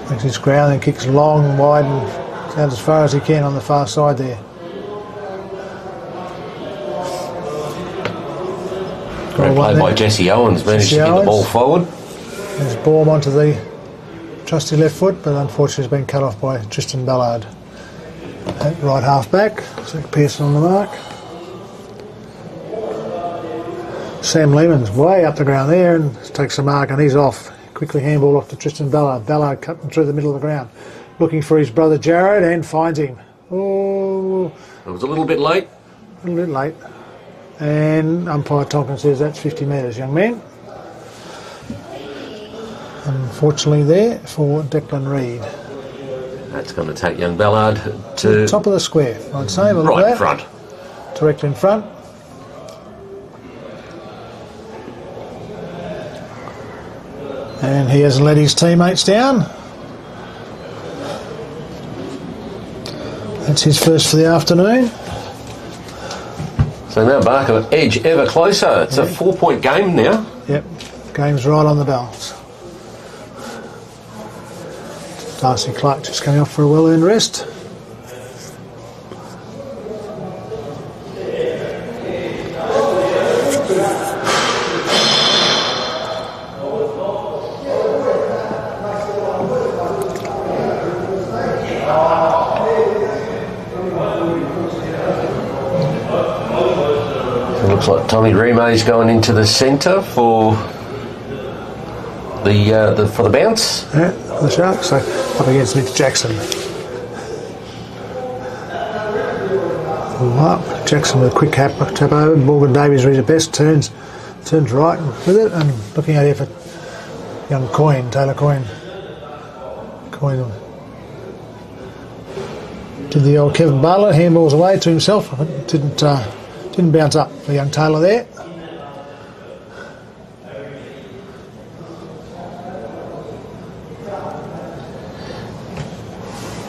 Makes his ground and kicks long and wide and out as far as he can on the far side there. Great play by Jesse Owens, managed to get the ball forward. There's Baum onto the trusty left foot, but unfortunately has been cut off by Tristan Ballard. At right half back, Zach Pearson on the mark. Sam Lehman's way up the ground there and takes a mark, and he's off. Quickly handball off to Tristan Ballard. Ballard cutting through the middle of the ground, looking for his brother Jared, and finds him. Oh, it was a little bit late. A little bit late. And umpire Tonkin says that's 50 metres, young man. Unfortunately there for Declan Reid. That's going to take young Ballard to... top of the square, I'd say. Right in front. Direct in front. And he hasn't let his teammates down. That's his first for the afternoon. So now Barker edge ever closer. It's a 4-point game now. Yep, game's right on the balance. Darcy Clark just coming off for a well-earned rest. Looks like Tommy Remay's going into the centre for the bounce. Yeah, the Sharks. So up against Mitch Jackson. Up. Jackson with a quick tap over. Morgan Davies reads it best. Turns right with it, and looking out here for young Coyne, Taylor Coyne. Coyne did the old Kevin Bartlett, handballs away to himself. Didn't bounce up for young Taylor there.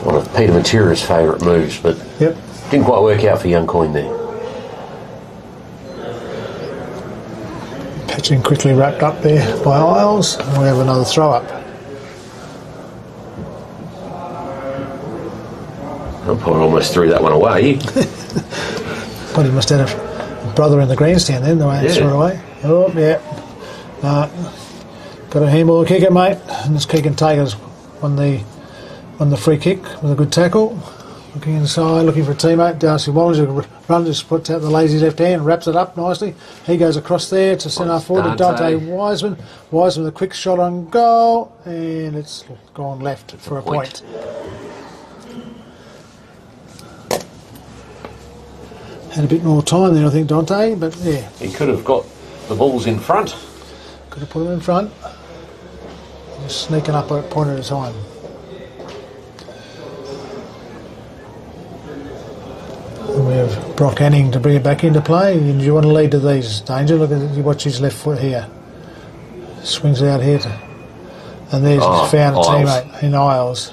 One of Peter Matera's favourite moves, but didn't quite work out for young Coyne there. Patching quickly wrapped up there by Isles, and we have another throw up. Umpire almost threw that one away. But he must have a brother in the grandstand then, the way it's thrown away. Oh, yeah. Got a handball to kick it, mate. And this kick and takers won the free kick with a good tackle. Looking inside, looking for a teammate. Darcy Wallace runs, just puts out the lazy left hand, wraps it up nicely. He goes across there to centre forward to Dante Wiseman. Wiseman with a quick shot on goal, and it's gone left for a point. Had a bit more time there, I think, Dante, but yeah. He could have got the balls in front. Could have put them in front. Just sneaking up a point at a time. And we have Brock Anning to bring it back into play. Do you want to lead to these, Danger? Look at you, watch his left foot here. Swings it out here. And there's he's found a teammate in Isles.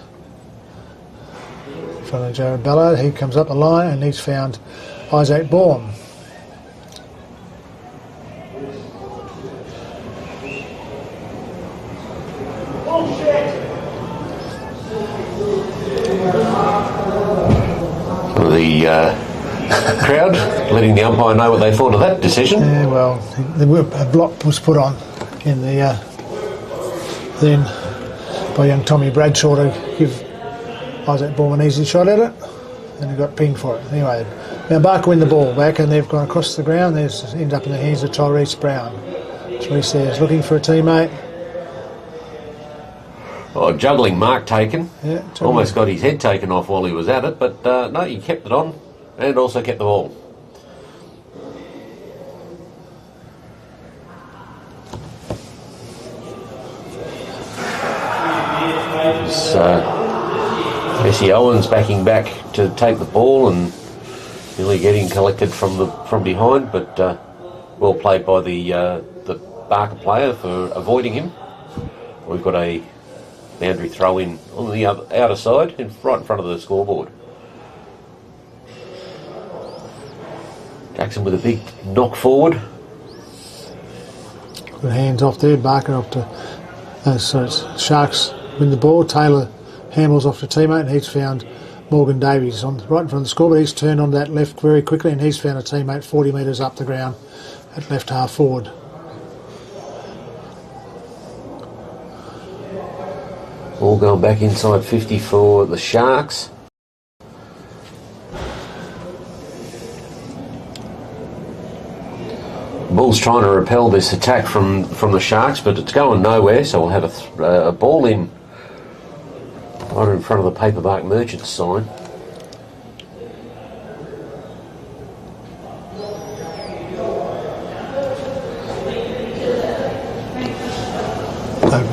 In front of Jared Ballard. He comes up the line and he's found Isaac Baum. The crowd letting the umpire know what they thought of that decision. Yeah, well, a block was put on in the then by young Tommy Bradshaw to give Isaac Baum an easy shot at it, and he got pinged for it. Anyway, now Barker win the ball back, and they've gone across the ground. There's ended up in the hands of Tyrese Brown. Tyrese there's looking for a teammate. Oh, juggling mark taken. Yeah, almost got his head taken off while he was at it, but no, he kept it on and also kept the ball. Jesse Owens backing back to take the ball and nearly getting collected from behind, but well played by the Barker player for avoiding him. We've got a boundary throw in on the outer side, right in front of the scoreboard. Jackson with a big knock forward. Good hands off there, Barker off to. So it's Sharks win the ball. Taylor handles off to teammate, and he's found Morgan Davies on right in front of the scoreboard. He's turned on that left very quickly, and he's found a teammate 40 metres up the ground at left half forward. All going back inside 50 for the Sharks. Bulls trying to repel this attack from the Sharks, but it's going nowhere, so we'll have a ball in right in front of the Paperbark Merchants sign.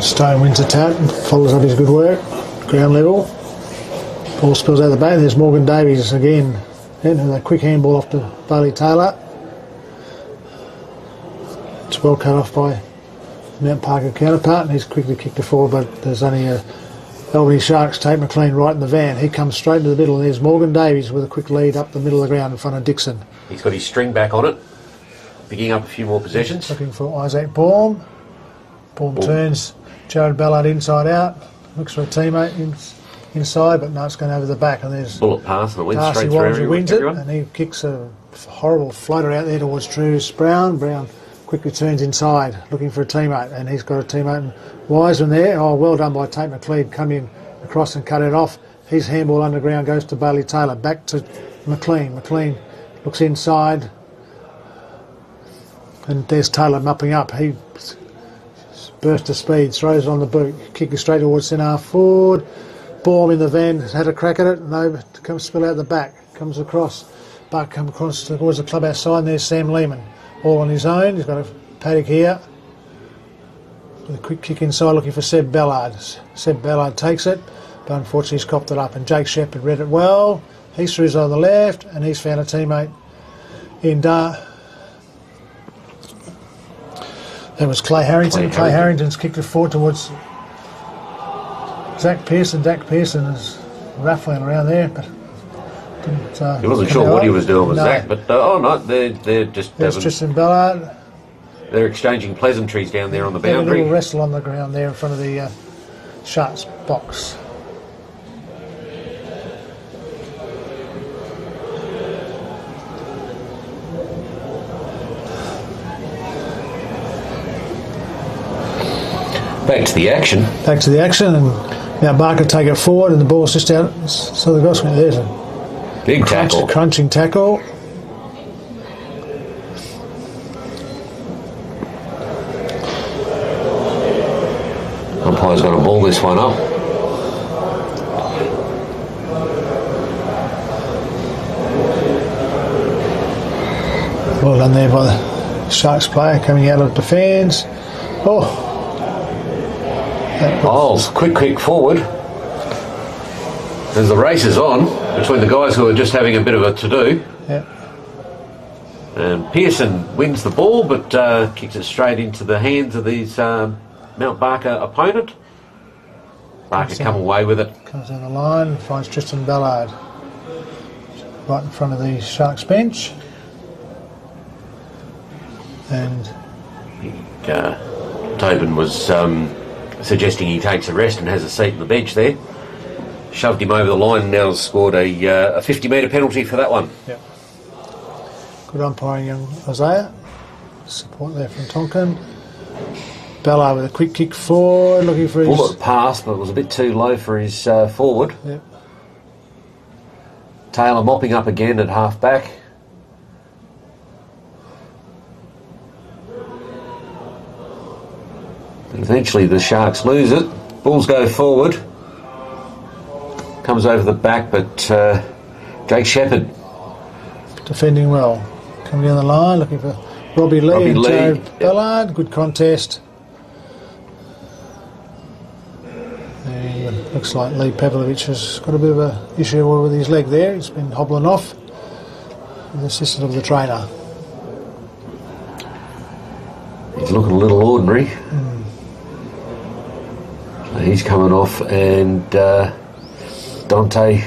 Stone wins the tap and follows up his good work. Ground level. Ball spills out the back. There's Morgan Davies again. And a quick handball off to Bailey Taylor. It's well cut off by Mount Parker counterpart, and he's quickly kicked it forward, but there's only a Albany Sharks, Tate McLean right in the van. He comes straight into the middle, and there's Morgan Davies with a quick lead up the middle of the ground in front of Dixon. He's got his string back on it, picking up a few more possessions. Looking for Isaac Baum. Baum turns Jared Ballard inside out, looks for a teammate inside, but no, it's going over the back, and there's bullet pass and it went Darcy straight Warren through who wins everyone. it, and he kicks a horrible floater out there towards Drews Brown. Brown quickly turns inside, looking for a teammate, and he's got a teammate. And Wiseman there, oh, well done by Tate McLean, come in across and cut it off. His handball underground goes to Bailey Taylor, back to McLean. McLean looks inside, and there's Taylor mopping up. He burst of speed, throws on the boot, kicking straight towards centre half forward. Baum in the van had a crack at it, no, comes spill out the back, comes across, Buck comes across towards the clubhouse side, and there's Sam Lehman, all on his own. He's got a paddock here. With a quick kick inside, looking for Seb Ballard. Seb Ballard takes it, but unfortunately he's copped it up, and Jake Shepherd read it well. He's through on the left, and he's found a teammate in that was Clay Harrington. Clay Harrington's kicked it forward towards Zach Pearson. Zach Pearson is raffling around there, but didn't. He wasn't sure what he was doing with Zach, but oh no, they're just there's Tristan Ballard. They're exchanging pleasantries down there on the Had boundary. a little wrestle on the ground there in front of the Sharks box. Back to the action. Back to the action, and now Barker take it forward, and the ball's just out. So the Goswin, there's a Big tackle. Crunching tackle. Umpire's going to ball this one up. Well done there by the Sharks player coming out of defence. Oh. Miles, quick forward. As the race is on between the guys who are just having a bit of a to-do. Yeah. And Pearson wins the ball, but kicks it straight into the hands of his Mount Barker opponent. Barker come away with it. Comes down the line, finds Tristan Ballard right in front of the Sharks bench. And Tobin was suggesting he takes a rest and has a seat on the bench there. Shoved him over the line and now has scored a 50-metre penalty for that one. Yep. Good umpiring, young Isaiah. Support there from Tonkin. Ballard with a quick kick forward, looking for his... Bullet pass, but it was a bit too low for his forward. Yep. Taylor mopping up again at half-back. Eventually the Sharks lose it. Bulls go forward. Comes over the back, but Jake Shepherd defending well. Coming down the line, looking for Robbie Lee and Joe Ballard. Good contest. And looks like Lee Pavlovich has got a bit of an issue with his leg there. He's been hobbling off with the assistance of the trainer. He's looking a little ordinary. So he's coming off, and Dante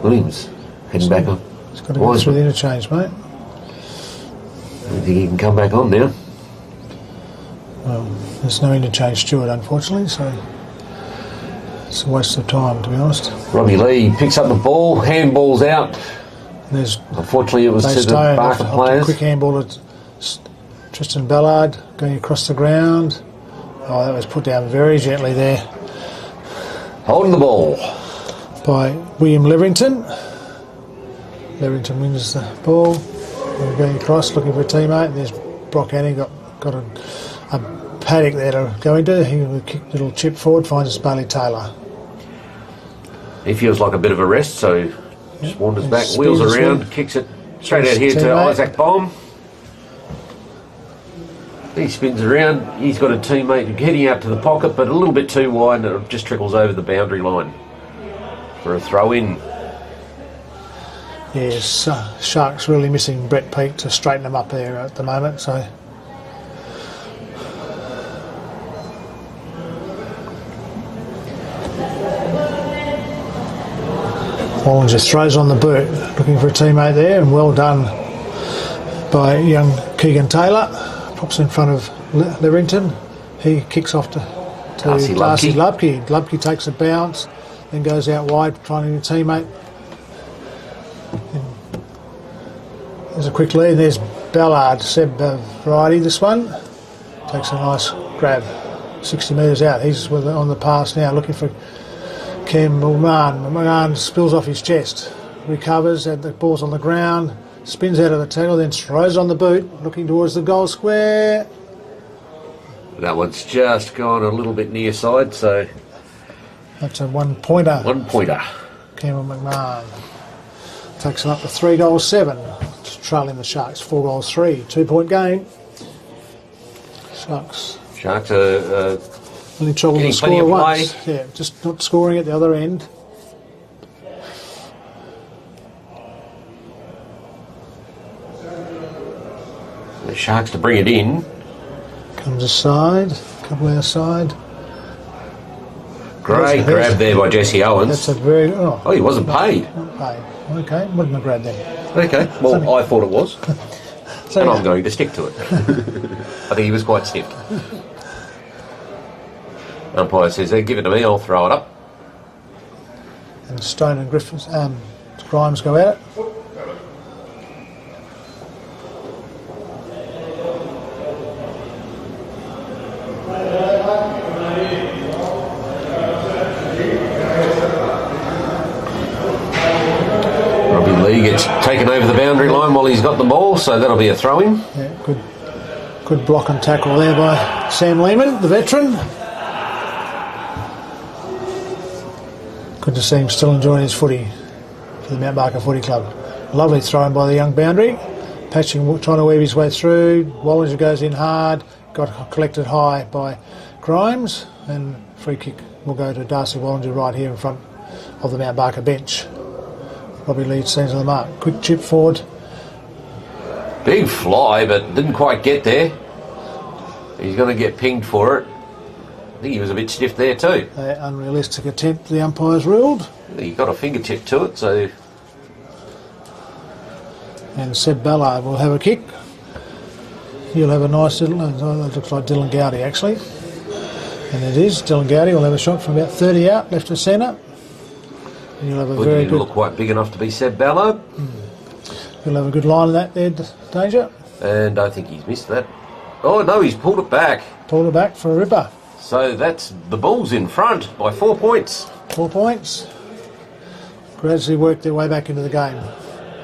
Williams heading back on. He's got to go through the interchange, mate. I don't think he can come back on now. Well, there's no interchange steward, unfortunately, so it's a waste of time, to be honest. Robbie Lee picks up the ball, handballs out. Unfortunately, it was to the Barker players. Quick handball to Tristan Ballard going across the ground. Oh, that was put down very gently there. Holding the ball by William Leverington. Leverington wins the ball. We're going across looking for a teammate. There's Brock Anning got a paddock there to go into. He will kick a little chip forward, finds Bailey Taylor. He feels like a bit of a rest, so just wanders back, wheels around, kicks it straight out here to Isaac Baum. He spins around. He's got a teammate heading out to the pocket, but a little bit too wide, and it just trickles over the boundary line for a throw in. Yes, Sharks really missing Brett Peake to straighten them up there at the moment. So Wallinger throws on the boot, looking for a teammate there, and well done by young Keegan Taylor. Pops in front of Leverington. He kicks off to Darcy Lubke. Lubke takes a bounce, then goes out wide, finding a teammate. There's a quick lead. There's Ballard, Seb variety. This one takes a nice grab, 60 metres out. He's on the pass now, looking for Cam Mulman. Mulman spills off his chest, recovers, and the ball's on the ground. Spins out of the tackle, then throws on the boot, looking towards the goal square. That one's just gone a little bit near side, so that's a one-pointer. Campbell McMahon takes it up to 3-7. Trailing the Sharks 4-3. 2-point game. Sharks are only trouble to score once. Yeah, just not scoring at the other end. The Sharks to bring it in. Comes aside, a couple outside. Great grab there by Jesse Owens. That's a very... Oh, he wasn't paid. Not paid. Okay, wasn't a grab then. Okay, well, I thought it was. So, and I'm going to stick to it. I think he was quite stiff. Umpire says, give it to me, I'll throw it up. And Stone and Grimes go at it. Gets taken over the boundary line while he's got the ball, so that'll be a throw-in. Yeah, good block and tackle there by Sam Lehman, the veteran. Good to see him still enjoying his footy for the Mount Barker Footy Club. Lovely throw-in by the young boundary. Patching, trying to weave his way through. Wallinger goes in hard, got collected high by Grimes, and free kick will go to Darcy Wallinger right here in front of the Mount Barker bench. Robbie Lee stands on the mark. Quick chip forward. Big fly, but didn't quite get there. He's going to get pinged for it. I think he was a bit stiff there too. Unrealistic attempt, the umpires ruled. He got a fingertip to it, so... And Seb Ballard will have a kick. He'll have a nice little, it looks like Dylan Gowdy actually. And it is, Dylan Gowdy will have a shot from about 30 out, left to centre. And you'll have a very good... look quite big enough to be Seb Ballo. You'll have a good line in that there, Danger. And I think he's missed that. Oh, no, he's pulled it back. Pulled it back for a ripper. So that's the Bulls in front by 4 points. 4 points. Gradually work their way back into the game.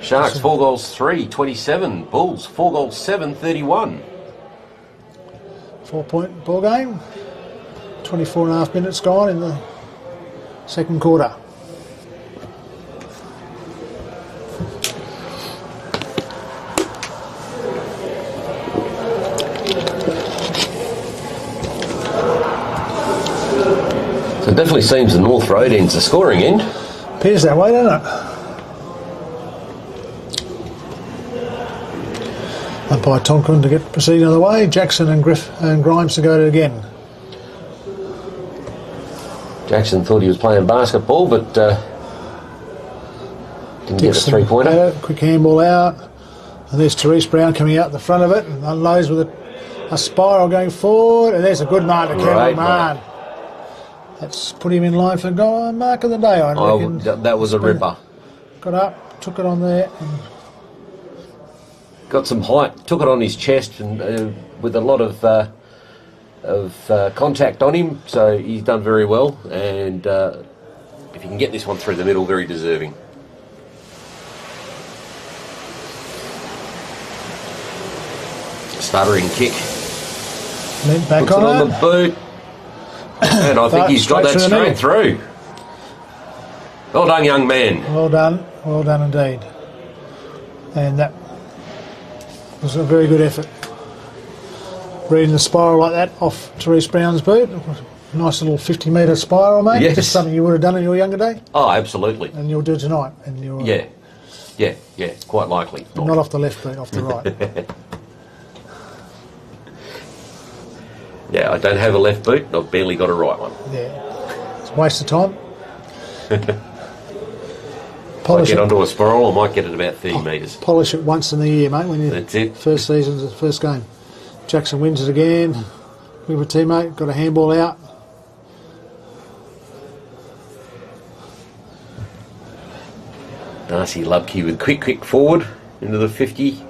Sharks 4 goals 3, 27. Bulls 4 goals 7, 31. 4 point ball game. 24.5 minutes gone in the second quarter. So it definitely seems the North Road end's the scoring end. Appears that way, doesn't it? Umpire Tonkin to get proceeding on the way. Jackson and Grimes to go to it again. Jackson thought he was playing basketball, but didn't get a three-pointer. Quick handball out. And there's Therese Brown coming out the front of it and unloads with a spiral going forward. And there's a good mark to Campbell Mann. That's put him in line for mark of the day, I reckon. That was a ripper. Got up, took it on there. And got some height, took it on his chest and with a lot of contact on him, so he's done very well. And if you can get this one through the middle, very deserving. Stuttering kick. Back puts it on the boot. And I think he's got that straight through. Well done, young man. Well done indeed. And that was a very good effort. Reading the spiral like that off Therese Brown's boot. Nice little 50-metre spiral, mate. Yes. Just something you would have done in your younger day. Oh, absolutely. And you'll do tonight. And you'll, yeah, quite likely. Not off the left boot, off the right. Yeah, I don't have a left boot, and I've barely got a right one. Yeah, it's a waste of time. If I get onto a spiral, I might get it about 30 metres. Polish it once in the year, mate, when you That's it. First season's the first game. Jackson wins it again. We have a teammate, got a handball out. Darcy Lubke with quick forward into the 50.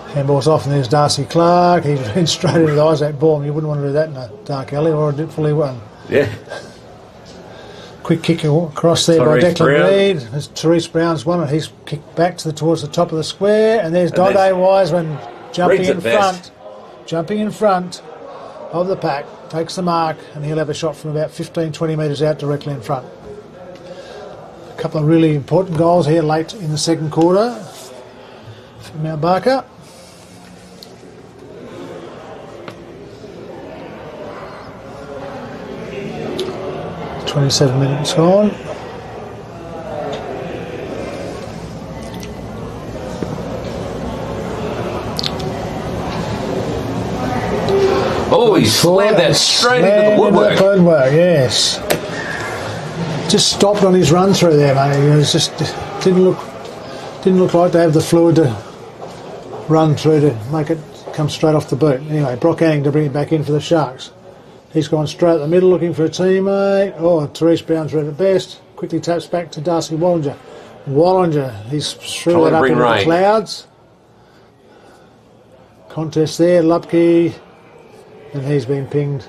Handball's off, and there's Darcy Clark. He's been straight into the eyes of that ball. You wouldn't want to do that in a dark alley or a fully one. Yeah. Quick kick across there by Declan Reid. There's Therese Brown's one, and he's kicked back towards the top of the square. And there's Dode Wiseman jumping in front. Jumping in front of the pack. Takes the mark, and he'll have a shot from about 15-20 metres out directly in front. A couple of really important goals here late in the second quarter from Mount Barker. 27 minutes gone. Oh, he slammed that straight into the woodwork. Yes. Just stopped on his run through there, mate. It was just didn't look like they have the fluid to run through to make it come straight off the boot. Anyway, Brock Anning to bring it back in for the Sharks. He's gone straight at the middle looking for a teammate. Oh, Therese Brown's read it best. Quickly taps back to Darcy Wallinger. He's threw it up into the clouds. Contest there, Lupke. And he's been pinged.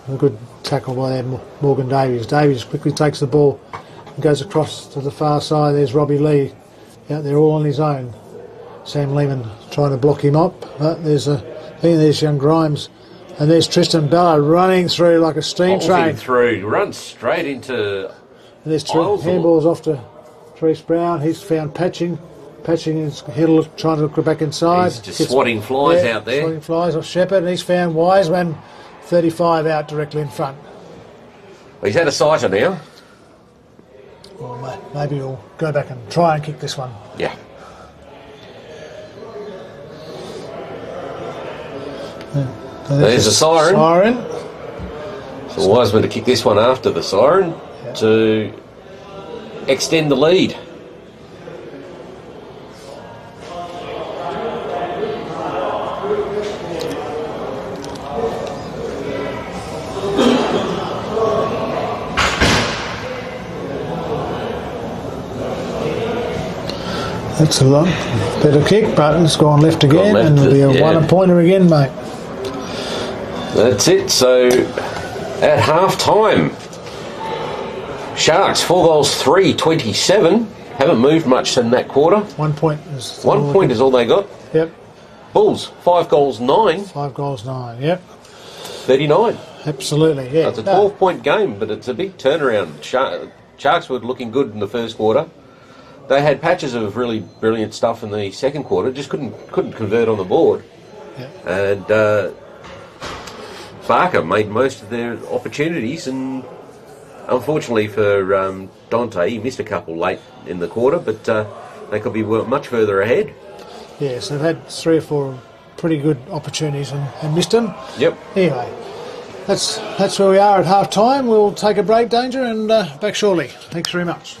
A good tackle by Morgan Davies. Davies quickly takes the ball and goes across to the far side. There's Robbie Lee out there all on his own. Sam Lehman trying to block him up. But there's young Grimes. And there's Tristan Bella running through like a steam train. Through, runs straight into. And there's handballs off to Therese Brown. He's found Patching. Patching is trying to look back inside. He's just swatting flies out there. Swatting flies off Shepherd, and he's found Wiseman, 35 out directly in front. Well, he's had a sighter now. Well, maybe he'll go back and try and kick this one. Yeah. There's a siren. So Wiseman to kick this one after the siren to extend the lead. That's a lot better kick, but it's gone left again, left, and it'll be a yeah. one-pointer again, mate. That's it. So at half time, Sharks 4 goals 3-27. Haven't moved much in that quarter. 1 point is 1 point is all they got. Yep. Bulls 5 goals 9. 5 goals 9. Yep. 39. Absolutely. Yeah. That's a 12-point game, but it's a big turnaround. Sharks were looking good in the first quarter. They had patches of really brilliant stuff in the second quarter. Just couldn't convert on the board. Yep. And Barker made most of their opportunities, and unfortunately for Dante, he missed a couple late in the quarter, but they could be much further ahead. Yes, they've had 3 or 4 pretty good opportunities and missed them. Yep. Anyway, that's where we are at half time. We'll take a break, Danger, and back shortly. Thanks very much.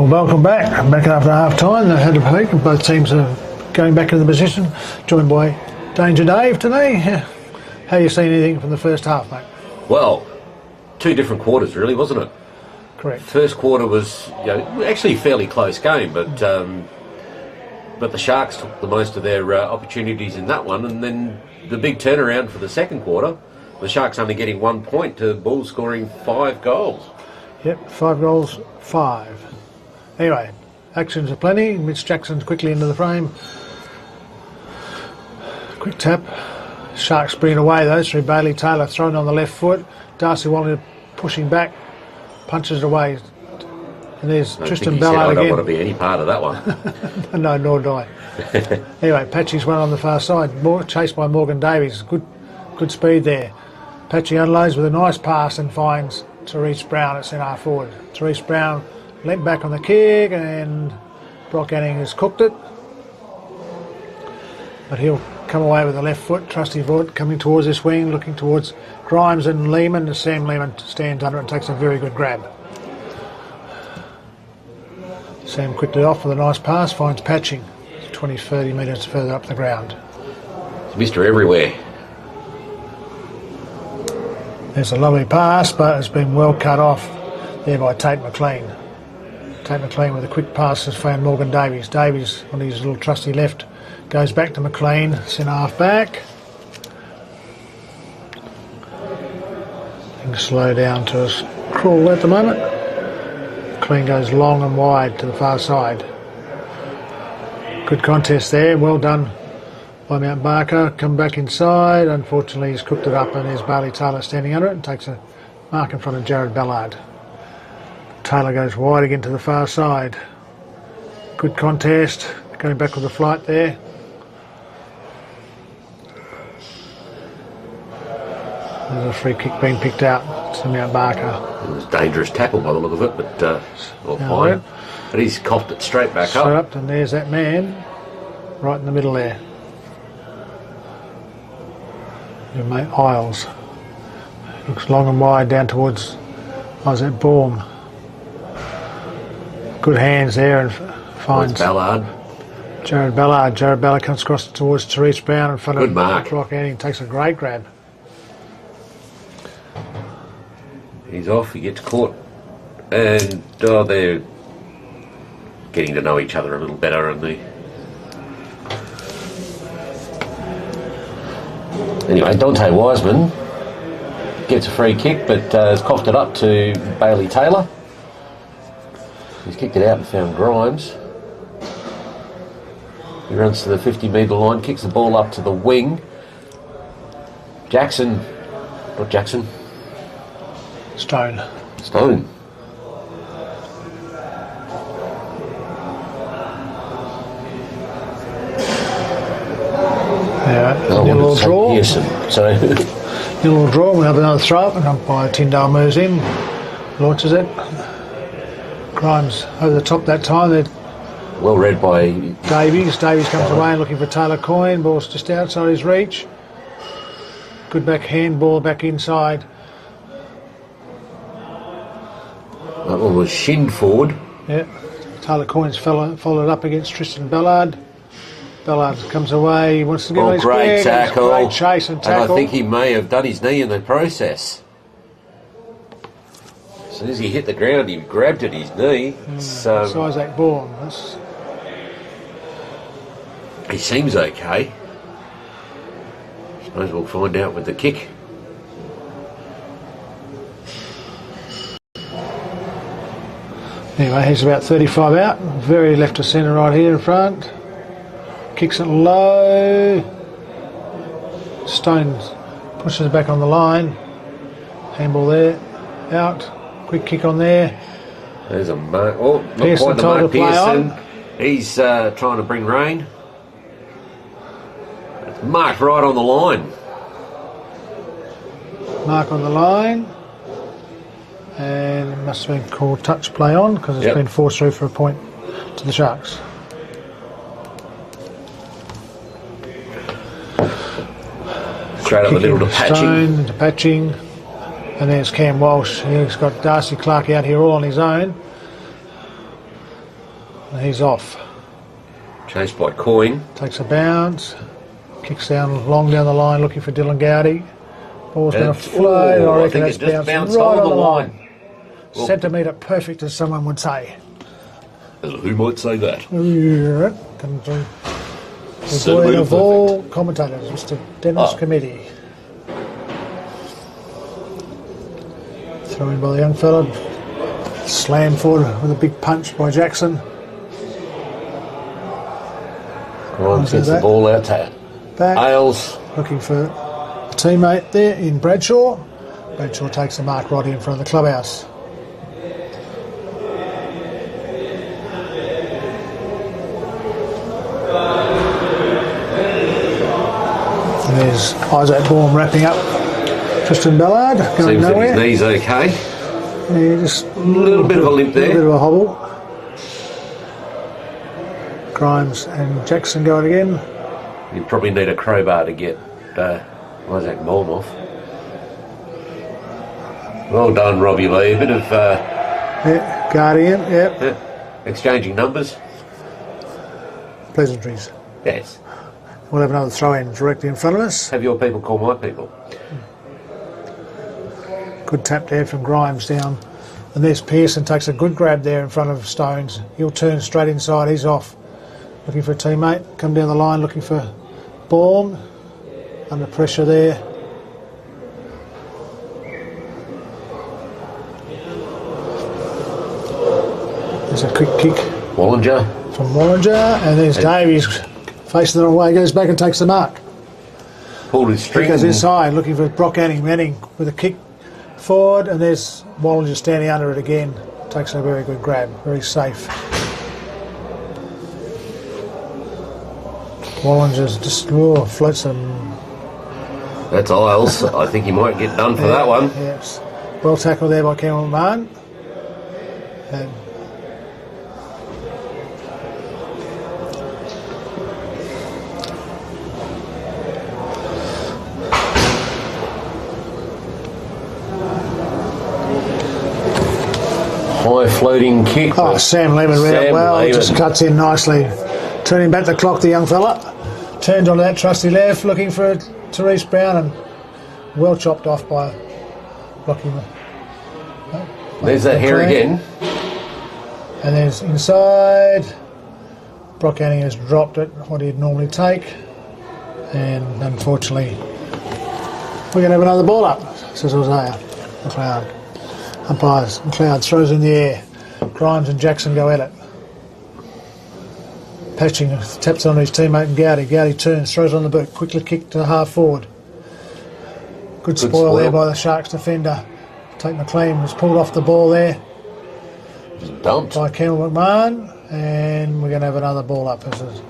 Well, welcome back. I'm back after half time. They had a break and both teams are going back into the position. Joined by Danger Dave today. How you seen anything from the first half, mate? Well, two different quarters really, wasn't it? Correct. First quarter was actually a fairly close game, but the Sharks took the most of their opportunities in that one, and then the big turnaround for the second quarter, the Sharks only getting 1 point to Bulls scoring 5 goals. Yep, 5 goals, 5. Anyway, actions are plenty. Mitch Jackson's quickly into the frame. Quick tap. Sharks bring it away though through Bailey Taylor, thrown on the left foot. Darcy Wallander pushing back, punches it away. And there's Tristan Ballard again. I don't want to be any part of that one. No, nor do I. Anyway, Patchy's one on the far side, chased by Morgan Davies. Good speed there. Patchy unloads with a nice pass and finds Therese Brown at centre forward. Therese Brown leant back on the kick and Brock Anning has cooked it. But he'll come away with the left foot. Trusty Vaught coming towards this wing, looking towards Grimes and Lehman. And Sam Lehman stands under it and takes a very good grab. Sam quickly off with a nice pass, finds Patching 20-30 metres further up the ground. It's Mr. Everywhere. There's a lovely pass, but it's been well cut off there by Tate McLean. Tate McLean with a quick pass has found Morgan Davies. Davies on his little trusty left goes back to McLean, centre half back. Things slow down to a crawl at the moment. McLean goes long and wide to the far side. Good contest there, well done by Mount Barker. Come back inside, unfortunately he's cooked it up and there's Bailey Taylor standing under it and takes a mark in front of Jared Ballard. Taylor goes wide again to the far side. Good contest, going back with the flight there. There's a free kick being picked out to Mount Barker. It was a dangerous tackle by the look of it, but all fine. But he's coughed it straight back up. And there's that man right in the middle there. Your mate Isles. Looks long and wide down towards Isaac Baum. Good hands there and finds Ballard. Jared Ballard. Jared Ballard comes across towards Therese Brown in front Good of mark. Brock Anning. Takes a great grab. He's off, he gets caught, and they're getting to know each other a little better, aren't they? Anyway, Dante Wiseman gets a free kick, but has coughed it up to Bailey Taylor. He's kicked it out and found Grimes. He runs to the 50-metre line, kicks the ball up to the wing. Stone. Yeah, little draw. Yes, so little draw. We have another throw up, and umpire Tyndale moves in, launches it. Grimes over the top that time. They're well read by Davies. Davies comes away looking for Taylor Coyne. Ball's just outside his reach. Good backhand ball back inside. That one was shinned forward. Yeah. Taylor Coyne's followed up against Tristan Ballard. Ballard comes away. He wants to get on his great tackle. Great chase and tackle. And I think he may have done his knee in the process. As soon as he hit the ground, he grabbed at his knee. That's Isaac Bourne. He seems okay. Suppose we'll find out with the kick. Anyway, he's about 35 out. Very left to centre right here in front. Kicks it low. Stone pushes it back on the line. Handball there. Out. Quick kick on there. There's a mark. Oh, not Pearson quite the told mark. to play Pearson. on. He's trying to bring rain. It's marked right on the line. Mark on the line. And it must have been called touch play on because it's been forced through for a point to the Sharks. Straight up the middle to Patching. To Patching. And there's Cam Walsh. He's got Darcy Clark out here all on his own. And he's off. Chased by Coyne. Takes a bounce. Kicks down long down the line looking for Dylan Gowdy. Ball's going to float. I reckon it's bounced right on the line. Well, Centimetre perfect, as someone would say. Who might say that? Yeah, comes through. The void of all commentators, Mr. Dennis Committee. Thrown by the young fella. Slammed forward with a big punch by Jackson. Grimes gets the ball out to Back. Ailes. Looking for a teammate there in Bradshaw. Bradshaw takes the mark right in front of the clubhouse. And there's Isaac Baum wrapping up Tristan Ballard. Going Seems that nowhere. his knee's okay. Yeah, just A little bit of a limp there. A little bit of a hobble. Grimes and Jackson go it again. You probably need a crowbar to get Isaac Baum off. Well done, Robbie Lee. A bit of Yeah, Guardian, yep. exchanging numbers. Pleasantries. Yes. We'll have another throw in directly in front of us. Have your people call my people. Good tap there from Grimes down. And there's Pearson, takes a good grab there in front of Stones. He'll turn straight inside, he's off. Looking for a teammate, come down the line looking for Baum. Under pressure there. There's a quick kick Wallinger. from Wallinger, and there's Davies facing the wrong way, goes back and takes the mark. Pulled his He string. goes inside looking for Brock Anning. Manning with a kick forward, and there's Wallinger standing under it again. Takes a very good grab, very safe. Wallinger's just floats them. That's Isles. I think he might get done for that one. Yes. Well tackled there by Cameron Mann. And High floating kick. oh, Sam Lehman read it Sam well. Lehman. Just cuts in nicely. Turning back the clock, the young fella. Turns on that trusty left, looking for Therese Brown, and well chopped off by blocking the. There's that hair again. And there's inside. Brock Anning has dropped it, what he'd normally take. And unfortunately, we're going to have another ball up, says Isaiah McLeod. Umpires, McLeod throws in the air. Grimes and Jackson go at it. Patching taps on his teammate and Gowdy. Gowdy turns, throws on the boot, quickly kicked to half forward. Good spoil there by the Sharks defender. Tate McLean was pulled off the ball there Just dumped. by Campbell McMahon, and we're going to have another ball up as it's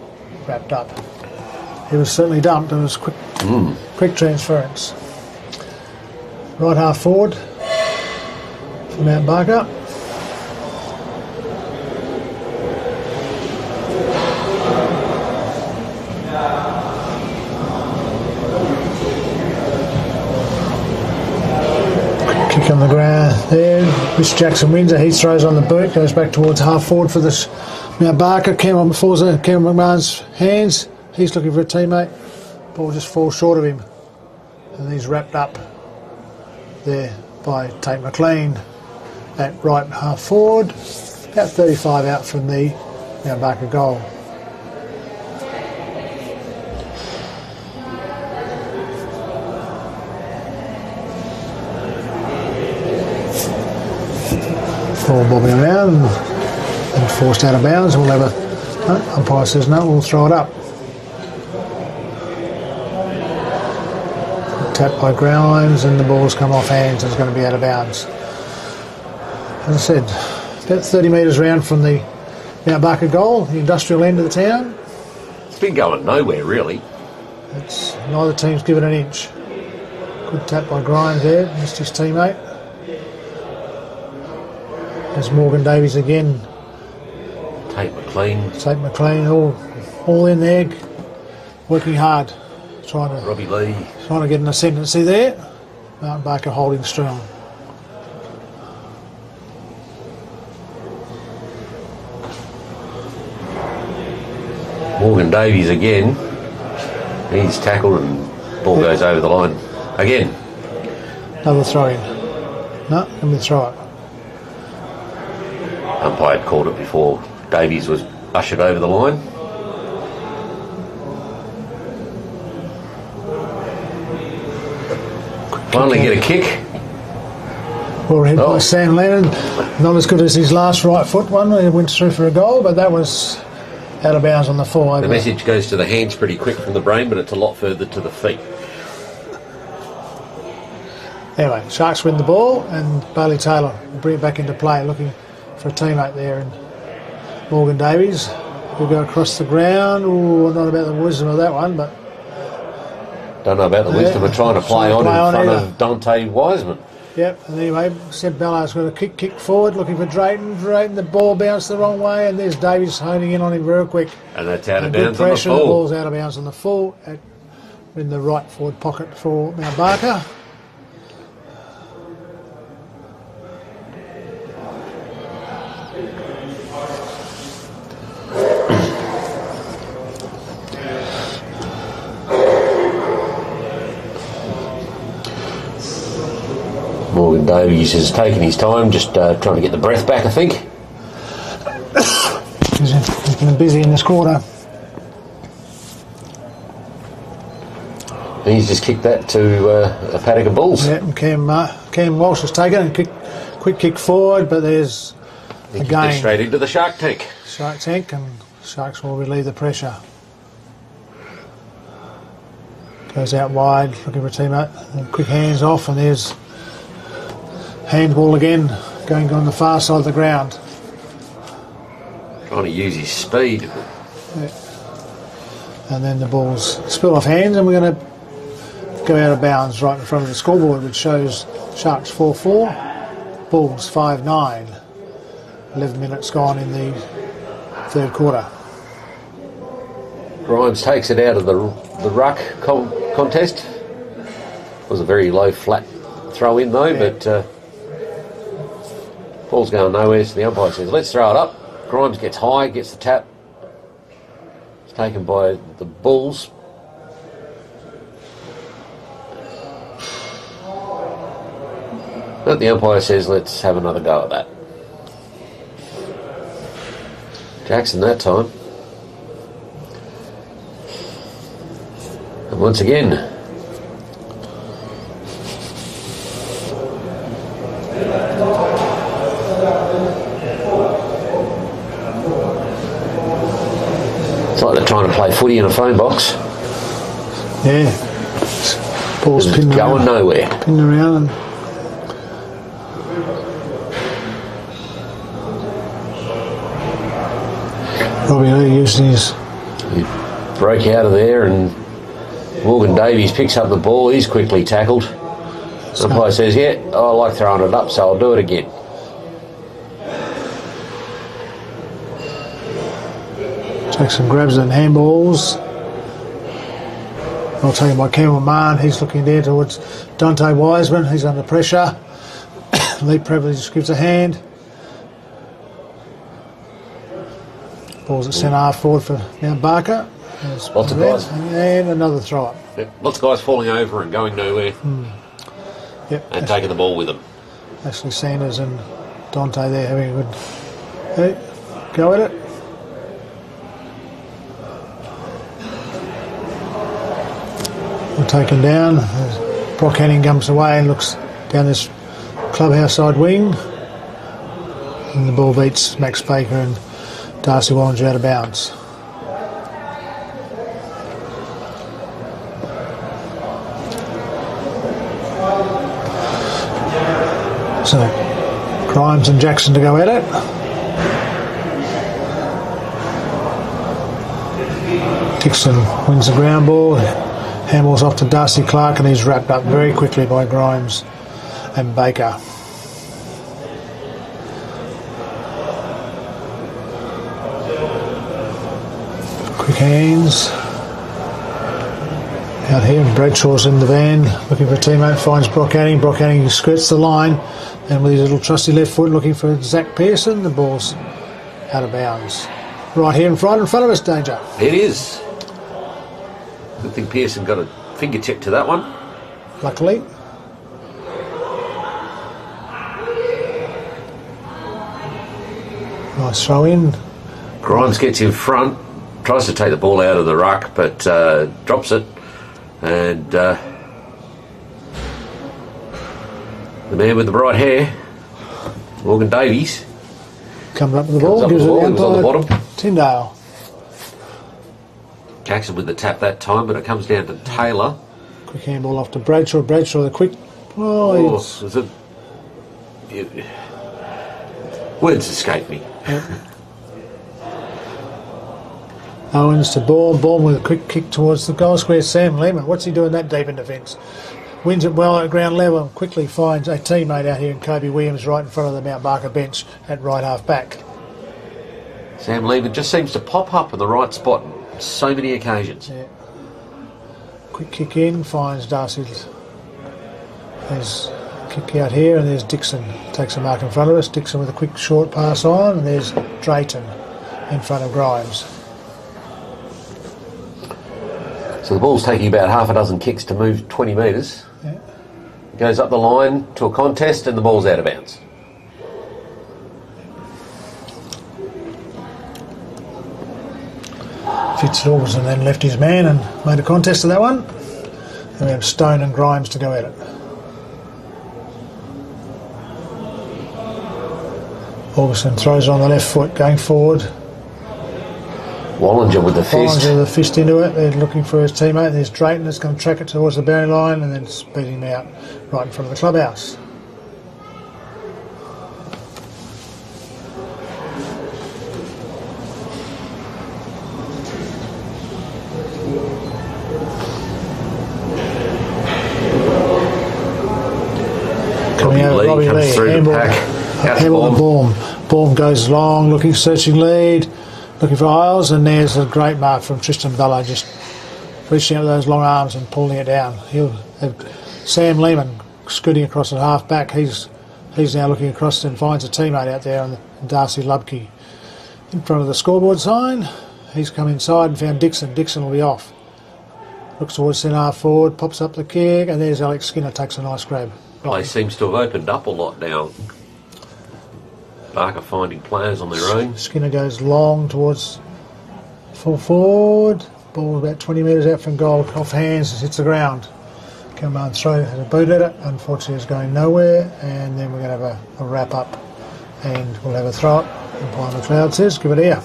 wrapped up. He was certainly dumped. It was quick transference. Right half forward for Mount Barker. Kick on the ground there. Rich Jackson wins it. He throws on the boot, goes back towards half forward for this Mount Barker. Cameron falls in Cameron McMahon's hands. He's looking for a teammate. Ball just falls short of him. And he's wrapped up there by Tate McLean at right half forward. About 35 out from the Mount Barker goal. Ball bobbing around and forced out of bounds. We'll have a umpire says no, we'll throw it up. Tap by Grimes and the ball's come off hands and it's going to be out of bounds. As I said, about 30 metres round from the Mount Barker goal, the industrial end of the town. It's been going nowhere, really. It's neither team's given an inch. Good tap by Grimes there, missed his teammate. There's Morgan Davies again. Tate McLean. Tate McLean all in there, working hard, trying Robbie Lee. to get an ascendancy there. Mount Barker holding strong. Morgan Davies again. He's tackled and ball goes over the line again. Another throw in. No, let me throw it. Umpire had called it before Davies was ushered over the line. Finally get a kick. Well hit by Sam Lennon. Not as good as his last right foot one when he went through for a goal, but that was out of bounds on the full. The message goes to the hands pretty quick from the brain, but it's a lot further to the feet. Anyway, Sharks win the ball, and Bailey Taylor will bring it back into play, looking for a teammate there. And Morgan Davies will go across the ground. Ooh, not about the wisdom of that one, but don't know about the wisdom of trying to play on in front of Dante Wiseman. Yep, and anyway, Seb Ballard's got a kick forward, looking for Drayton. Drayton, the ball bounced the wrong way, and there's Davies honing in on him very quick. And that's out of good bounds on the pressure, full. The ball's out of bounds on the full, in the right forward pocket for Mount Barker. Morgan Davies has taken his time, just trying to get the breath back, I think. He's been busy in this quarter. He's just kicked that to a paddock of bulls. Yeah, and Cam Walsh has taken it, quick kick forward, but there's He kicked it straight into the shark tank. Shark tank, and Sharks will relieve the pressure. Goes out wide, looking for a teammate. And quick hands off, and there's handball again, going on the far side of the ground. Trying to use his speed. Yeah. And then the ball's spill off hands, and we're going to go out of bounds right in front of the scoreboard, which shows Sharks 4-4, Bulls 5-9. 11 minutes gone in the third quarter. Grimes takes it out of the ruck contest. It was a very low, flat throw in though, but ball's going nowhere, so the umpire says, let's throw it up. Grimes gets high, gets the tap. It's taken by the Bulls. But the umpire says, let's have another go at that. Jackson that time. And once again, it's like they're trying to play footy in a phone box. Yeah. Ball's pinned going around. nowhere. Pinned around. And Robbie Lee using his... He broke out of there, and Morgan Davies picks up the ball. He's quickly tackled. The umpire says, yeah, I like throwing it up, so I'll do it again. Jackson grabs it and handballs. Well taken by Campbell Mann. He's looking there towards Dante Wiseman. He's under pressure. Lee Preble just gives a hand. Ball's at centre half forward for Mount Barker. Lots of guys. And another throw up. Yep. Lots of guys falling over and going nowhere. Yep. And taking the ball with them. Ashley Sanders and Dante there having a good go at it. We're taken down. Brock Hanning comes away and looks down this clubhouse side wing. And the ball beats Max Baker and Darcy Wallinger out of bounds. So, Grimes and Jackson to go at it. Dixon wins the ground ball. Handballs off to Darcy Clark, and he's wrapped up very quickly by Grimes and Baker. Quick hands. Out here, Bradshaw's in the van looking for a teammate, finds Brock Anning. Brock Anning skirts the line, and with his little trusty left foot looking for Zach Pearson, the ball's out of bounds. Right here in front of us, Danger. It is. Good thing Pearson got a fingertip to that one. Luckily. Nice throw in. Grimes gets in front, tries to take the ball out of the ruck, but drops it. And the man with the bright hair, Morgan Davies, comes up with the ball, gives it on the bottom. Tyndale. Jackson with the tap that time, but it comes down to Taylor. Quick handball off to Bradshaw. Bradshaw, the quick. Words escape me. Owens to Bourne with a quick kick towards the goal square. Sam Lehman, what's he doing that deep in defence? Wins it well at ground level and quickly finds a teammate out here in Kobe Williams right in front of the Mount Barker bench at right half back. Sam Lehman just seems to pop up in the right spot on so many occasions. Yeah. Quick kick in, finds Darcy. There's a kick out here and there's Dixon. Takes a mark in front of us. Dixon with a quick short pass on and there's Drayton in front of Grimes. So the ball's taking about half a dozen kicks to move 20 metres. Yeah. Goes up the line to a contest and the ball's out of bounds. Fitzroy then left his man and made a contest of that one. And we have Stone and Grimes to go at it. Augustin throws on the left foot going forward. Wallinger with the fist. Wallinger with the fist into it. They're looking for his teammate. There's Drayton that's going to track it towards the boundary line and then speed him out right in front of the clubhouse. Coming out of Robbie Lee. Handball to Baum. Baum goes long, looking, searching lead. Looking for Isles, and there's a great mark from Tristan Bella, just reaching out with those long arms and pulling it down. He'll have Sam Lehman scooting across at half back. He's now looking across and finds a teammate out there, and Darcy Lubke in front of the scoreboard sign. He's come inside and found Dixon. Dixon will be off. Looks towards centre half forward, pops up the kick, and there's Alex Skinner, takes a nice grab. Play seems to have opened up a lot now. Barker finding players on their own. Skinner goes long towards full forward. Ball about 20 metres out from goal, off hands, hits the ground. Come on, throw a boot at it. Unfortunately, it's going nowhere. And then we're going to have a wrap up, and we'll have a throw up. And Paul McLeod says, "Give it here."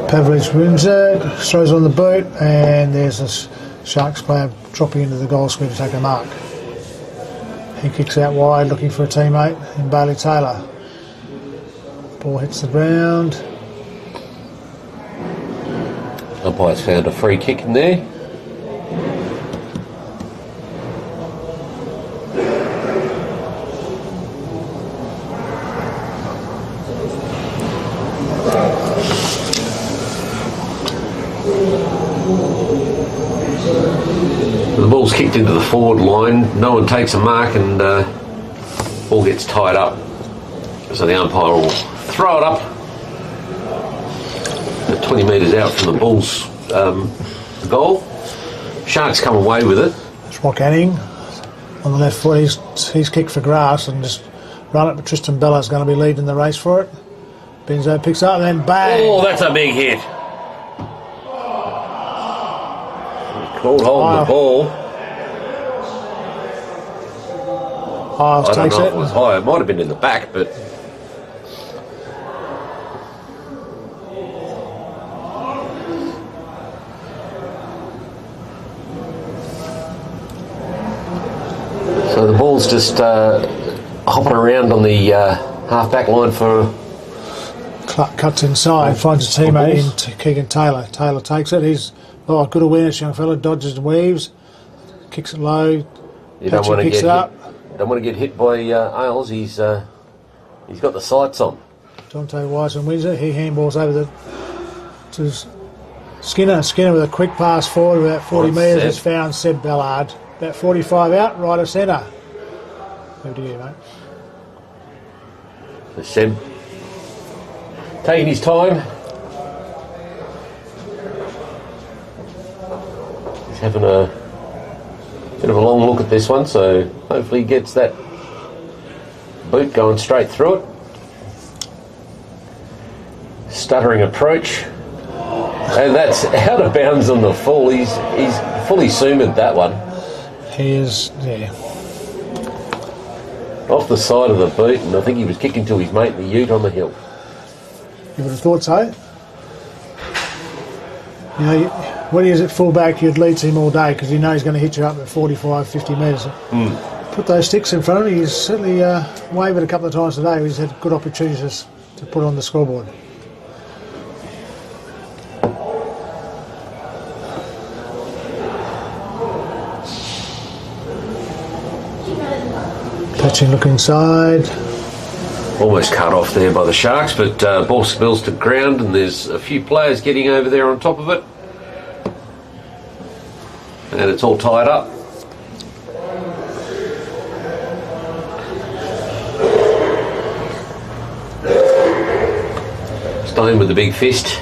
Pavlich wins it, throws on the boot, and there's this Sharks player dropping into the goal square to take a mark. He kicks out wide looking for a teammate in Bailey Taylor. Ball hits the ground. Umpire's found a free kick in there. The ball's kicked into the forward line, no one takes a mark, and ball gets tied up. So the umpire will throw it up at 20 metres out from the Bulls' goal. Sharks come away with it. It's Rock Anning on the left foot. He's kicked for grass and just run it, but Tristan Bella's going to be leading the race for it. Benzo picks up and then bang! Oh, that's a big hit. Called holding the ball. Hiles I don't takes know it. if it was high. It might have been in the back, but so the ball's just hopping around on the half-back line for. Cuts inside, finds a teammate in Keegan Taylor. Taylor takes it. He's good awareness, young fella. Dodges and weaves, kicks it low. You don't want to get hit. Don't want to get hit by Ailes. He's got the sights on. Dante Wiseman wins it. He handballs over to Skinner. Skinner with a quick pass forward about 40 metres. Has found Seb Ballard. About 45 out, right of centre. Over to you, mate. Seb taking his time. He's having a bit of a long look at this one, so hopefully he gets that boot going straight through it. Stuttering approach. And that's out of bounds on the full. He's fully sumored that one. He is, yeah. Off the side of the boot, and I think he was kicking to his mate, the ute on the hill. You would have thought so. You know, when he is at full back, you'd lead him all day because you know he's going to hit you up at 45, 50 metres. Put those sticks in front of him. He's certainly wavered a couple of times today. He's had good opportunities to put on the scoreboard. Touching, look inside. Almost cut off there by the Sharks, but ball spills to ground, and there's a few players getting over there on top of it. And it's all tied up. Stone with the big fist.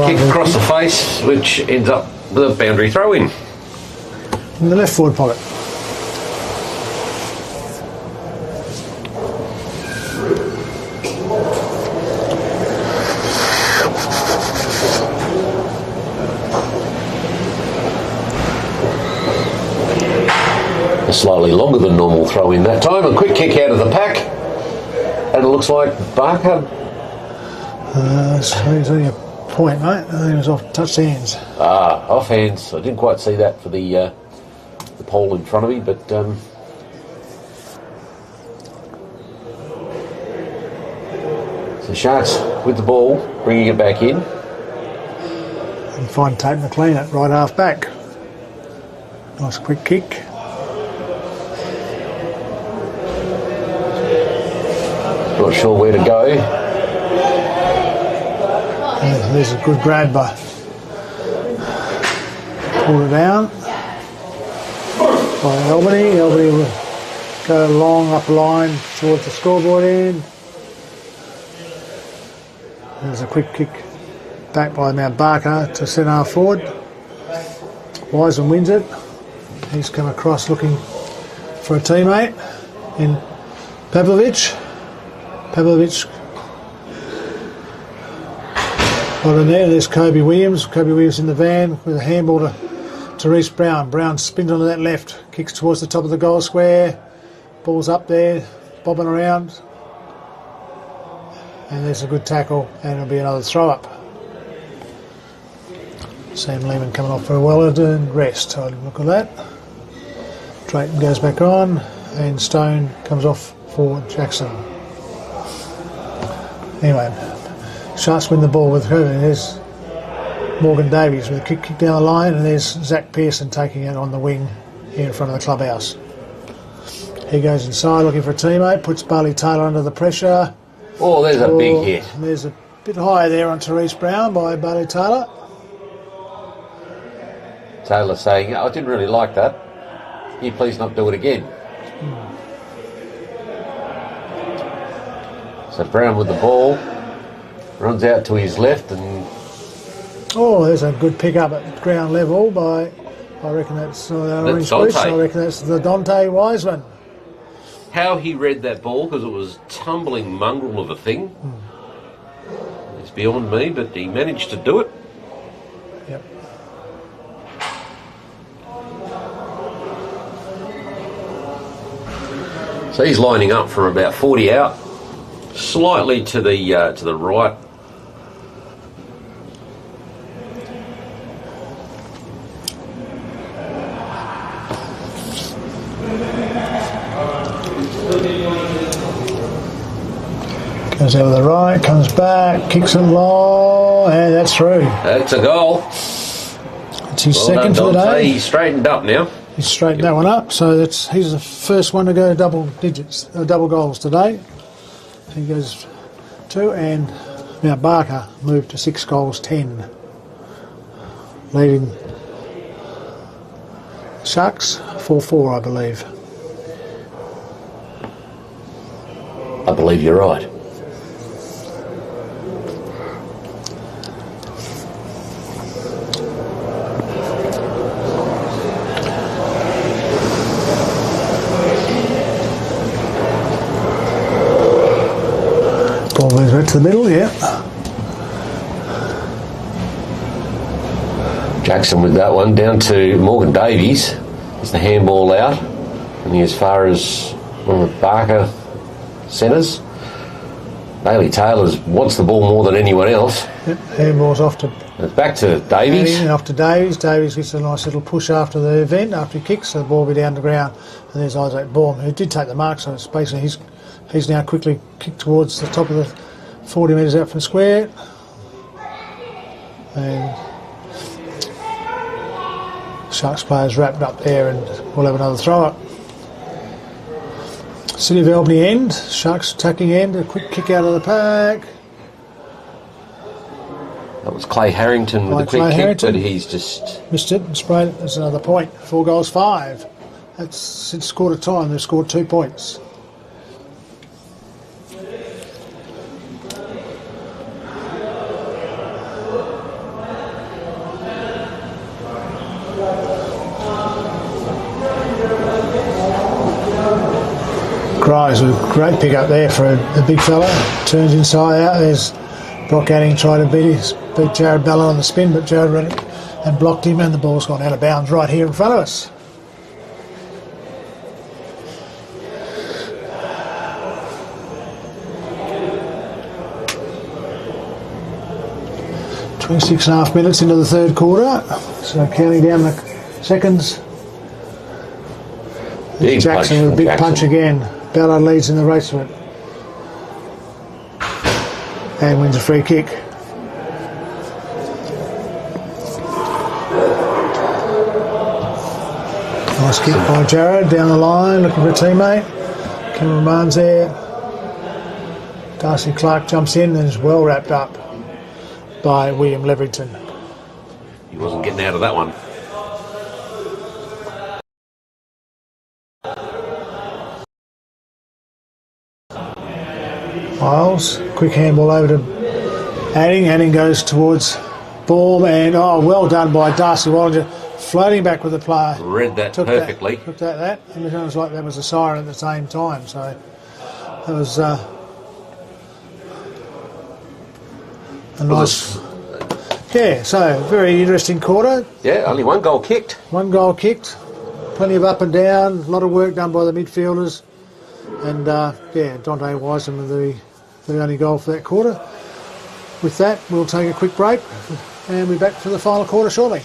Kick across the face, which ends up with a boundary throw in. In the left forward pocket. A slightly longer than normal throw in that time. A quick kick out of the pack. And it looks like Barker. He's only a point, mate. I think it was off touched hands. Off hands. I didn't quite see that for the pole in front of me, but so Sharks with the ball, bringing it back in. And find Tate McLean at right half back. Nice quick kick. Not sure where to go. There's a good grab by. Pull it down by Albany. Albany will go long up line towards the scoreboard end. There's a quick kick back by Mount Barker to centre half forward. Wiseman wins it. He's come across looking for a teammate in Pavlovich. Pavlovich got in there. There's Kobe Williams. Kobe Williams in the van with a handball to Reece Brown. Brown spins onto that left, kicks towards the top of the goal square. Ball's up there, bobbing around. And there's a good tackle, and it'll be another throw up. Sam Lehman coming off for a Wellington rest. I'll look at that. Drayton goes back on, and Stone comes off for Jackson. Anyway, Sharks win the ball with her. There's Morgan Davies with a kick down the line, and there's Zach Pearson taking it on the wing here in front of the clubhouse. He goes inside looking for a teammate, puts Barley Taylor under the pressure. Oh, there's a big hit. There's a bit higher there on Therese Brown by Barley Taylor. Taylor saying, I didn't really like that. Can you please not do it again? So Brown with the ball, runs out to his left, and oh, there's a good pick up at ground level by, I reckon that's orange boots. I reckon that's the Dante Wiseman. How he read that ball, because it was tumbling mongrel of a thing. It's beyond me, but he managed to do it. Yep. So he's lining up from about 40 out, slightly to the right. Goes over the right, comes back, kicks it long, and that's through. That's a goal. It's his second for the day. He's straightened up now. He's straightened that one up, so he's the first one to go double goals today. He goes 2, and now Barker moved to 6 goals, 10, leading Sharks 4-4, I believe. I believe you're right. Ball moves back to the middle, yeah. Jackson with that one down to Morgan Davies. Is the handball out? And as far as one of the Barker centres, Bailey Taylor wants the ball more than anyone else. Yep, handball's off to It's back to Davies. off to Davies. Davies gets a nice little push after the event, after he kicks, so the ball will be down the ground. And there's Isaac Baum, who did take the mark, so it's basically he's now quickly kicked towards the top of the 40 metres out from square. And Sharks players wrapped up there, and we'll have another throw up. City of Albany end, Sharks attacking end, a quick kick out of the pack. That was Clay Harrington with the quick kick, but he's just missed it and sprayed it. That's another point. 4 goals, 5. That's since quarter time, they've scored 2 points. Grimes with a great pick up there for a big fella. Turns inside out. There's Brock Adding trying to beat Jared Ballard on the spin, but Jared ran it and blocked him, and the ball's gone out of bounds right here in front of us. .26.5 minutes into the third quarter, so counting down the seconds. big Jackson with a big punch again. Ballard leads in the race for it. And wins a free kick. Nice kick by Jared down the line, looking for a teammate. Cameron Barnes there. Darcy Clark jumps in and is well wrapped up by William Leverington. he wasn't getting out of that one. Miles, quick handball over to Adding. Adding goes towards Baum, and well done by Darcy Wallinger, floating back with the player. Read that perfectly. Looked at that, and it was like that was a siren at the same time. So that was a nice. Yeah, so very interesting quarter. Yeah, only 1 goal kicked. 1 goal kicked, plenty of up and down, a lot of work done by the midfielders, and Dante Wiseman with the only goal for that quarter. With that, we'll take a quick break and we'll be back for the final quarter shortly.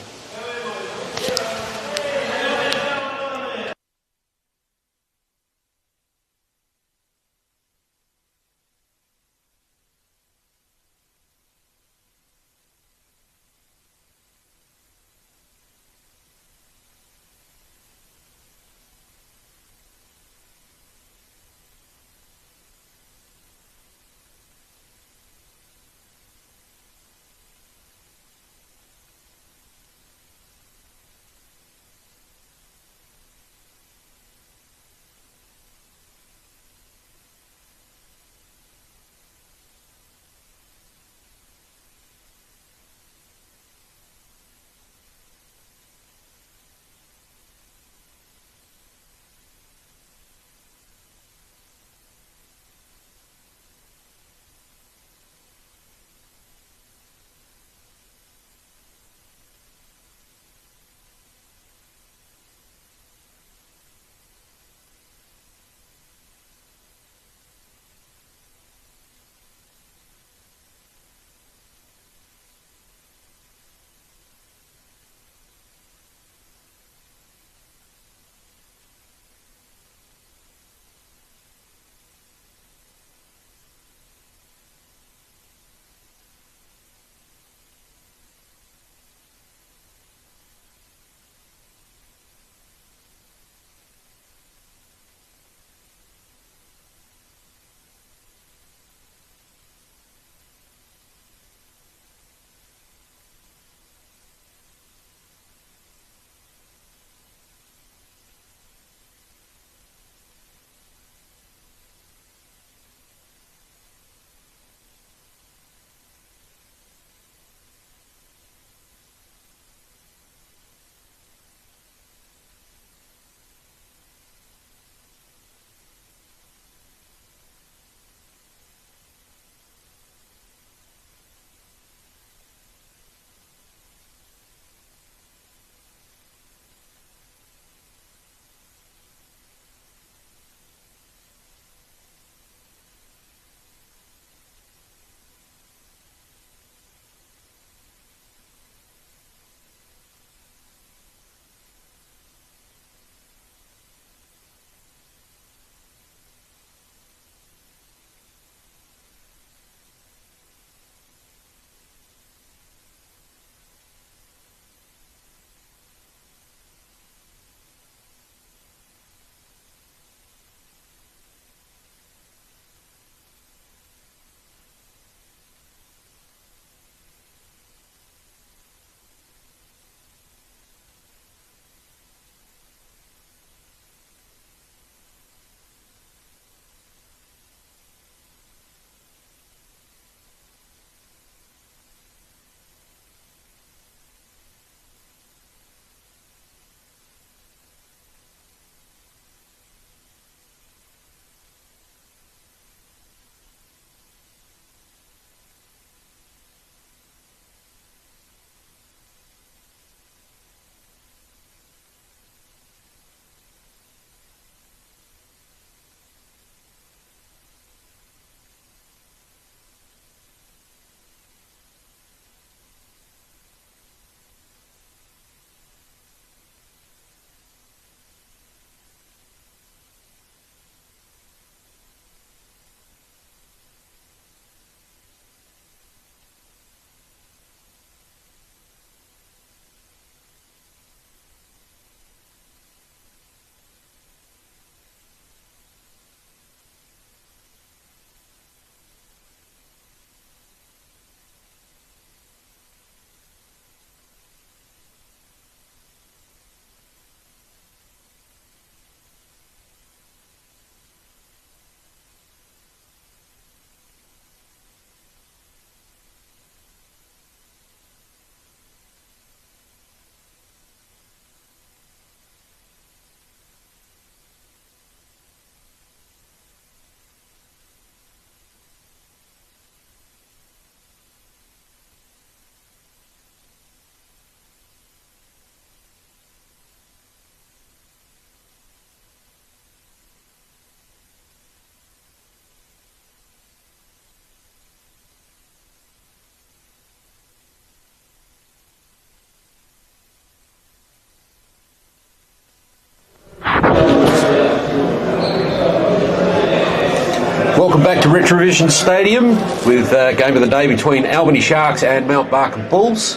Retrovision Stadium with game of the day between Albany Sharks and Mount Barker Bulls.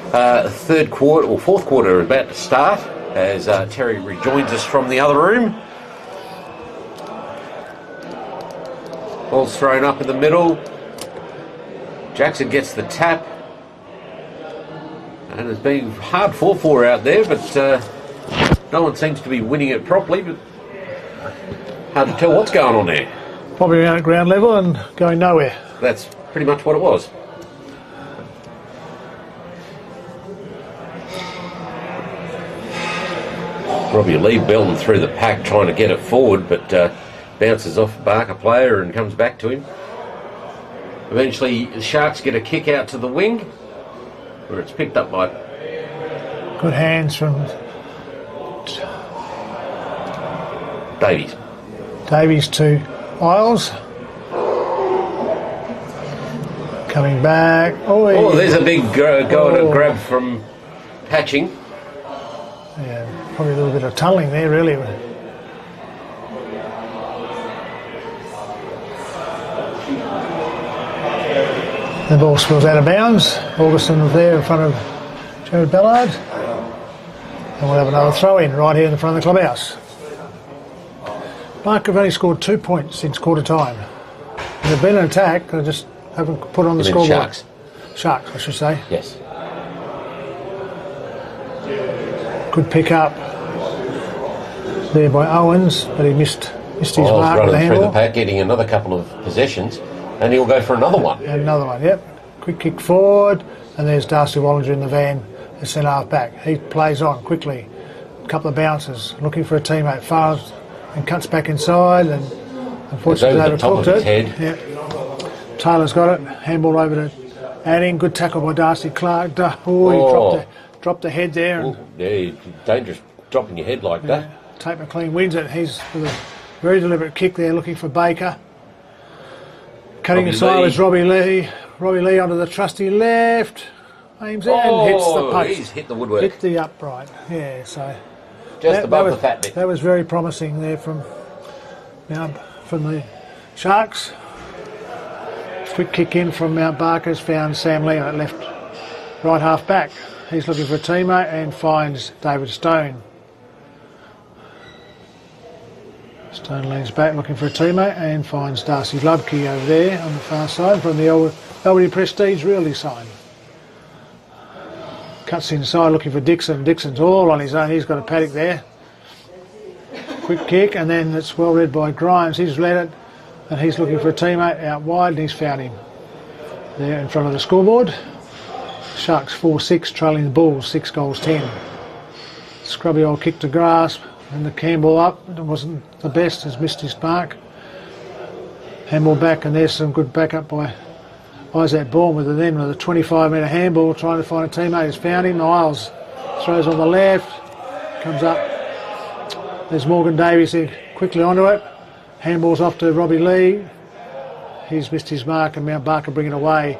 Third quarter or fourth quarter about to start as Terry rejoins us from the other room. Ball's thrown up in the middle. Jackson gets the tap. And it's been hard 4-4 out there, but no one seems to be winning it properly. But hard to tell what's going on there. Probably around at ground level and going nowhere. That's pretty much what it was. Robbie Lee belting through the pack trying to get it forward, but bounces off a Barker player and comes back to him. Eventually the Sharks get a kick out to the wing where it's picked up by... Good hands from Davies to Isles. Coming back. Oh, there's a big go grab from Patching. Yeah, probably a little bit of tunnelling there, really. The ball spills out of bounds. Augustin was there in front of Jared Ballard. And we'll have another throw in right here in the front of the clubhouse. Barker have only scored 2 points since quarter time. There's been an attack, they just haven't put on the scoreboard. Sharks, I should say. Yes. Good pick up there by Owens, but he missed his mark with the handball. Through the pack, getting another couple of possessions, and he'll go for another one. And another one, yep. Quick kick forward, and there's Darcy Wallinger in the van, the centre half back. He plays on quickly, a couple of bounces, looking for a teammate, fires and cuts back inside, and unfortunately overcooked it. Yep. Taylor's got it, handball over to Adding, good tackle by Darcy Clark. He dropped the head there. And, yeah, dangerous dropping your head like that. Tate McLean wins it. He's with a very deliberate kick there, looking for Baker. Cutting inside is Robbie Lee. Robbie Lee onto the trusty left. Aims it and hits the post. He's hit the woodwork. Hit the upright. Yeah, so just above the fat bit. That was very promising there from the Sharks. Quick kick in from Mount Barker's found Sam Lee at left, right half back. He's looking for a teammate and finds David Stone. Stone leans back looking for a teammate and finds Darcy Lubke over there on the far side from the Albany Prestige Realty sign. Cuts inside looking for Dixon. Dixon's all on his own. He's got a paddock there. Quick kick, and then it's well read by Grimes. He's led it and he's looking for a teammate out wide, and he's found him there in front of the scoreboard. Sharks 4-6 trailing the Bulls 6 goals 10. Scrubby old kick to grasp and the Campbell up. It wasn't the best, has missed his mark. Handball back, and there's some good backup by Isaac Bourne with a 25-metre handball trying to find a teammate. He's found him. Niles throws on the left, comes up. There's Morgan Davies here quickly onto it. Handball's off to Robbie Lee. He's missed his mark and Mount Barker bring it away.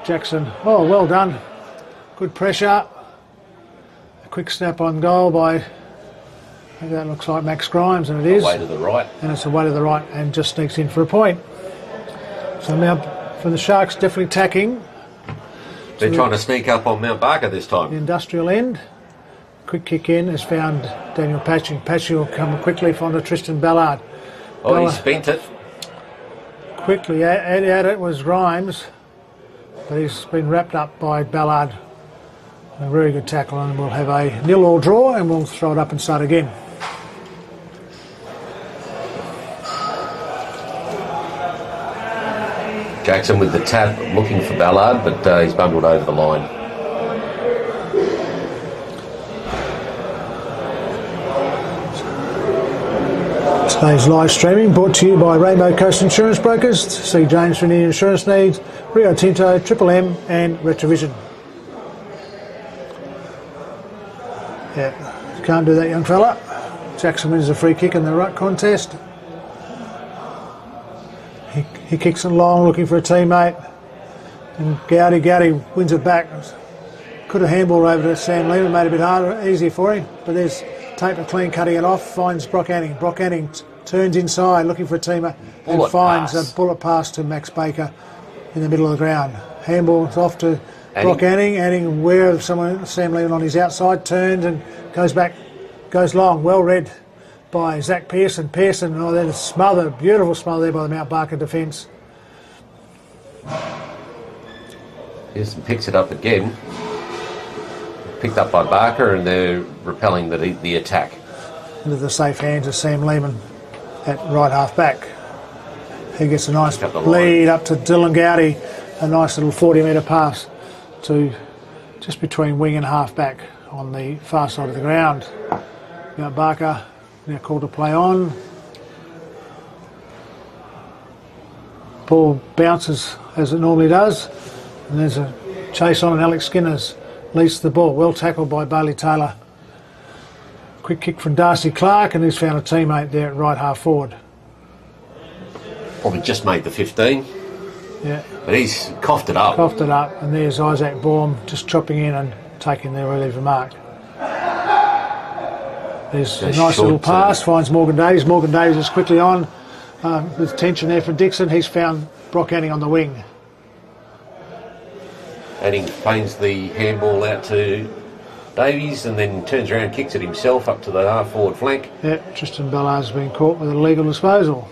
Jackson, well done. Good pressure. A quick snap on goal by, I think that looks like Max Grimes, and it is. Away to the right. And it's away to the right and just sneaks in for a point. So now for the Sharks, definitely attacking. They're trying to sneak up on Mount Barker this time. The industrial end. Quick kick in has found Daniel Patching. Patching will come quickly onto Tristan Ballard. He spent it. Quickly at it was Grimes, but he's been wrapped up by Ballard. A very good tackle, and we'll have a 0-0 draw, and we'll throw it up and start again. Jackson with the tap, looking for Ballard, but he's bundled over the line. Today's live streaming brought to you by Rainbow Coast Insurance Brokers. See James for any insurance needs, Rio Tinto, Triple M and Retrovision. Yeah, can't do that, young fella. Jackson wins the free kick in the ruck contest. He kicks it long looking for a teammate. And Gowdy wins it back. Could have handballed over to Sam Lehman, made it a bit harder, easier for him. But there's Tate McLean cutting it off, finds Brock Anning. Brock Anning turns inside looking for a teamer and Bullet finds pass. a bullet pass to Max Baker in the middle of the ground. Handball's off to Brock Anning. Anning aware of someone, Sam Lehman on his outside, turns and goes back, goes long. Well read by Zach Pearson. Pearson, oh, then a smother, beautiful smother there by the Mount Barker defence. Pearson picks it up again. Picked up by Barker, and they're repelling the attack. Into the safe hands of Sam Lehman at right half back. He gets a nice lead up to Dylan Gowdy. A nice little 40-metre pass to just between wing and half back on the far side of the ground. Mount Barker now called to play on. Ball bounces as it normally does, and there's a chase on, and Alex Skinner's leads the ball. Well tackled by Bailey Taylor. Quick kick from Darcy Clark, and he's found a teammate there at right half forward. Probably just made the 15. Yeah. But he's coughed it up. Coughed it up, and there's Isaac Baum just chopping in and taking the reliever mark. There's a nice little pass, finds Morgan Davies. Morgan Davies is quickly on with tension there from Dixon. He's found Brock Anning on the wing. Anning feigns the handball out to Davies and then turns around and kicks it himself up to the half forward flank. Yeah, Tristan Ballard's been caught with a legal disposal.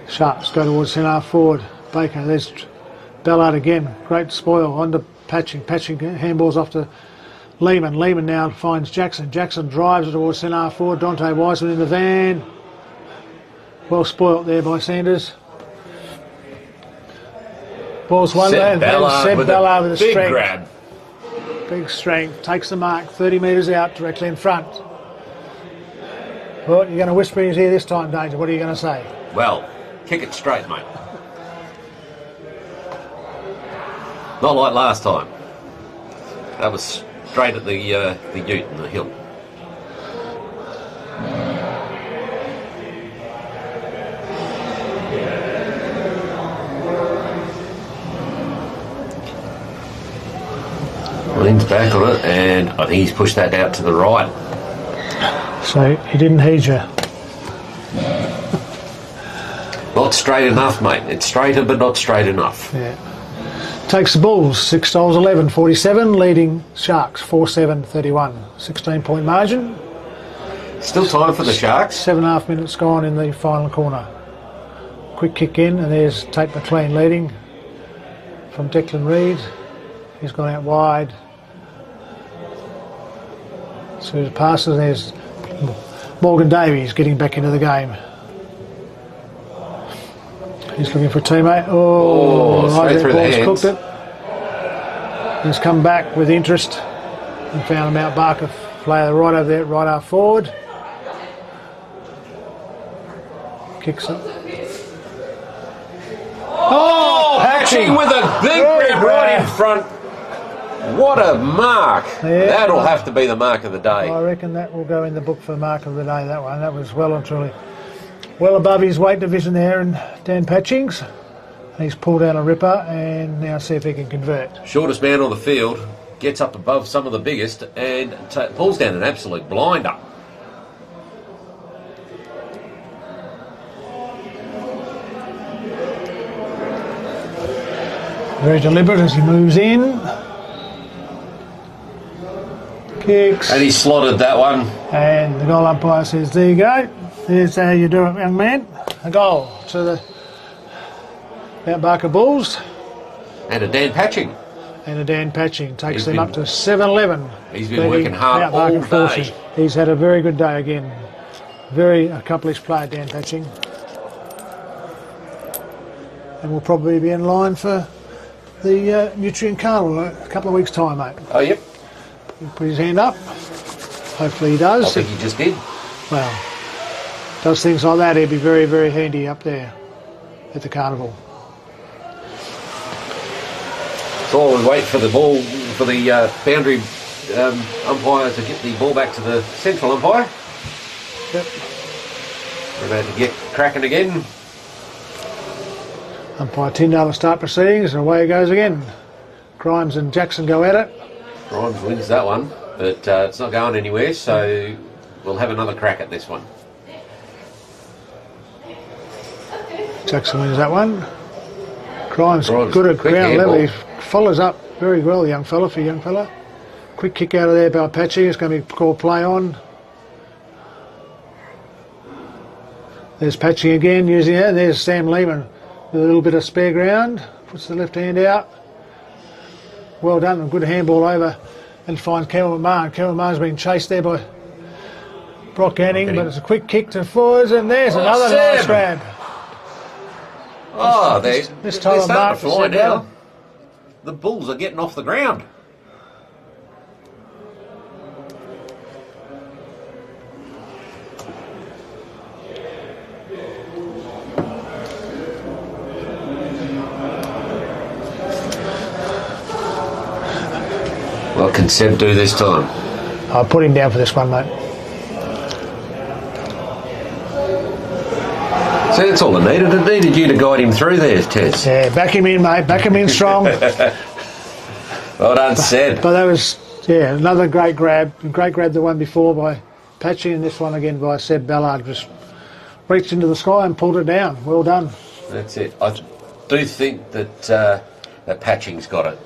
Sharps go towards centre half forward. Baker, there's Ballard again. Great spoil onto Patching. Patching handballs off to Lehman. Lehman now finds Jackson. Jackson drives it towards centre half forward. Dante Wiseman in the van. Well spoilt there by Sanders. Ball's one way, and Seb Ballard with a big strength. grab. Big strength. Takes the mark 30 metres out, directly in front. Well, you're going to whisper in his ear this time, Danger. What are you going to say? Well, kick it straight, mate. Not like last time. That was straight at the ute and the hill. Leans back on it, and I think he's pushed that out to the right. So he didn't heed you. Not straight enough, mate. It's straighter, but not straight enough. Yeah. Takes the Bulls, 6 goals, 11-47, leading Sharks 4-7-31. 16-point margin. Still time for the Sharks. 7.5 minutes gone in the final corner. Quick kick in, and there's Tate McLean leading from Declan Reid. He's gone out wide. So his passes, there's Morgan Davies getting back into the game. He's looking for a teammate. Straight through the hands. Cooked it. He's come back with interest and found a Mount Barker player right over there, right half forward. Kicks it. Patching with a big grab right in front. What a mark. Yeah. That'll have to be the mark of the day. I reckon that will go in the book for mark of the day, that one. That was well and truly well above his weight division there, and Dan Patchings. He's pulled out a ripper, and now see if he can convert. Shortest man on the field, gets up above some of the biggest, and pulls down an absolute blinder. Very deliberate as he moves in. Kicks. And he slotted that one. And the goal umpire says, there you go. Here's how you do it, young man. A goal to the Mount Barker Bulls. And a Dan Patching. And a Dan Patching takes them up to 7-11. He's been working hard all day. Forces. He's had a very good day again. Very accomplished player, Dan Patching. And will probably be in line for the Nutrient Carnival in a couple of weeks' time, mate. Oh, yep. He'll put his hand up. Hopefully he does. I think he just did. Well, does things like that, he'd be very, very handy up there at the carnival. So we wait for the ball, for the boundary umpire to get the ball back to the central umpire. Yep. We're about to get cracking again. Umpire Tyndale will start proceedings, and away it goes again. Grimes and Jackson go at it. Grimes wins that one, but it's not going anywhere, so we'll have another crack at this one. Jackson wins that one. Grimes Grimes, good at quick ground level. handball. He follows up very well, young fella, for a young fella. Quick kick out of there by Patchy. It's going to be called play on. There's Patchy again using it. There's Sam Lehman with a little bit of spare ground. Puts the left hand out. Well done. A good handball over and finds Cameron McMahon. Cameron McMahon's been chased there by Brock Anning, but it's a quick kick to forwards, and there's another Sam. nice grab. Oh, This they're time starting Mark to fly said now. well. The Bulls are getting off the ground. What can Seb do this time? I'll put him down for this one, mate. See, that's all I needed. I needed you to guide him through there, Tez. Yeah, back him in, mate. Back him in strong. Well done, Seb. But that was, yeah, another great grab. Great grab, the one before by Patchy, and this one again by Seb Ballard. Just reached into the sky and pulled it down. Well done. That's it. I do think that that Patching's got it.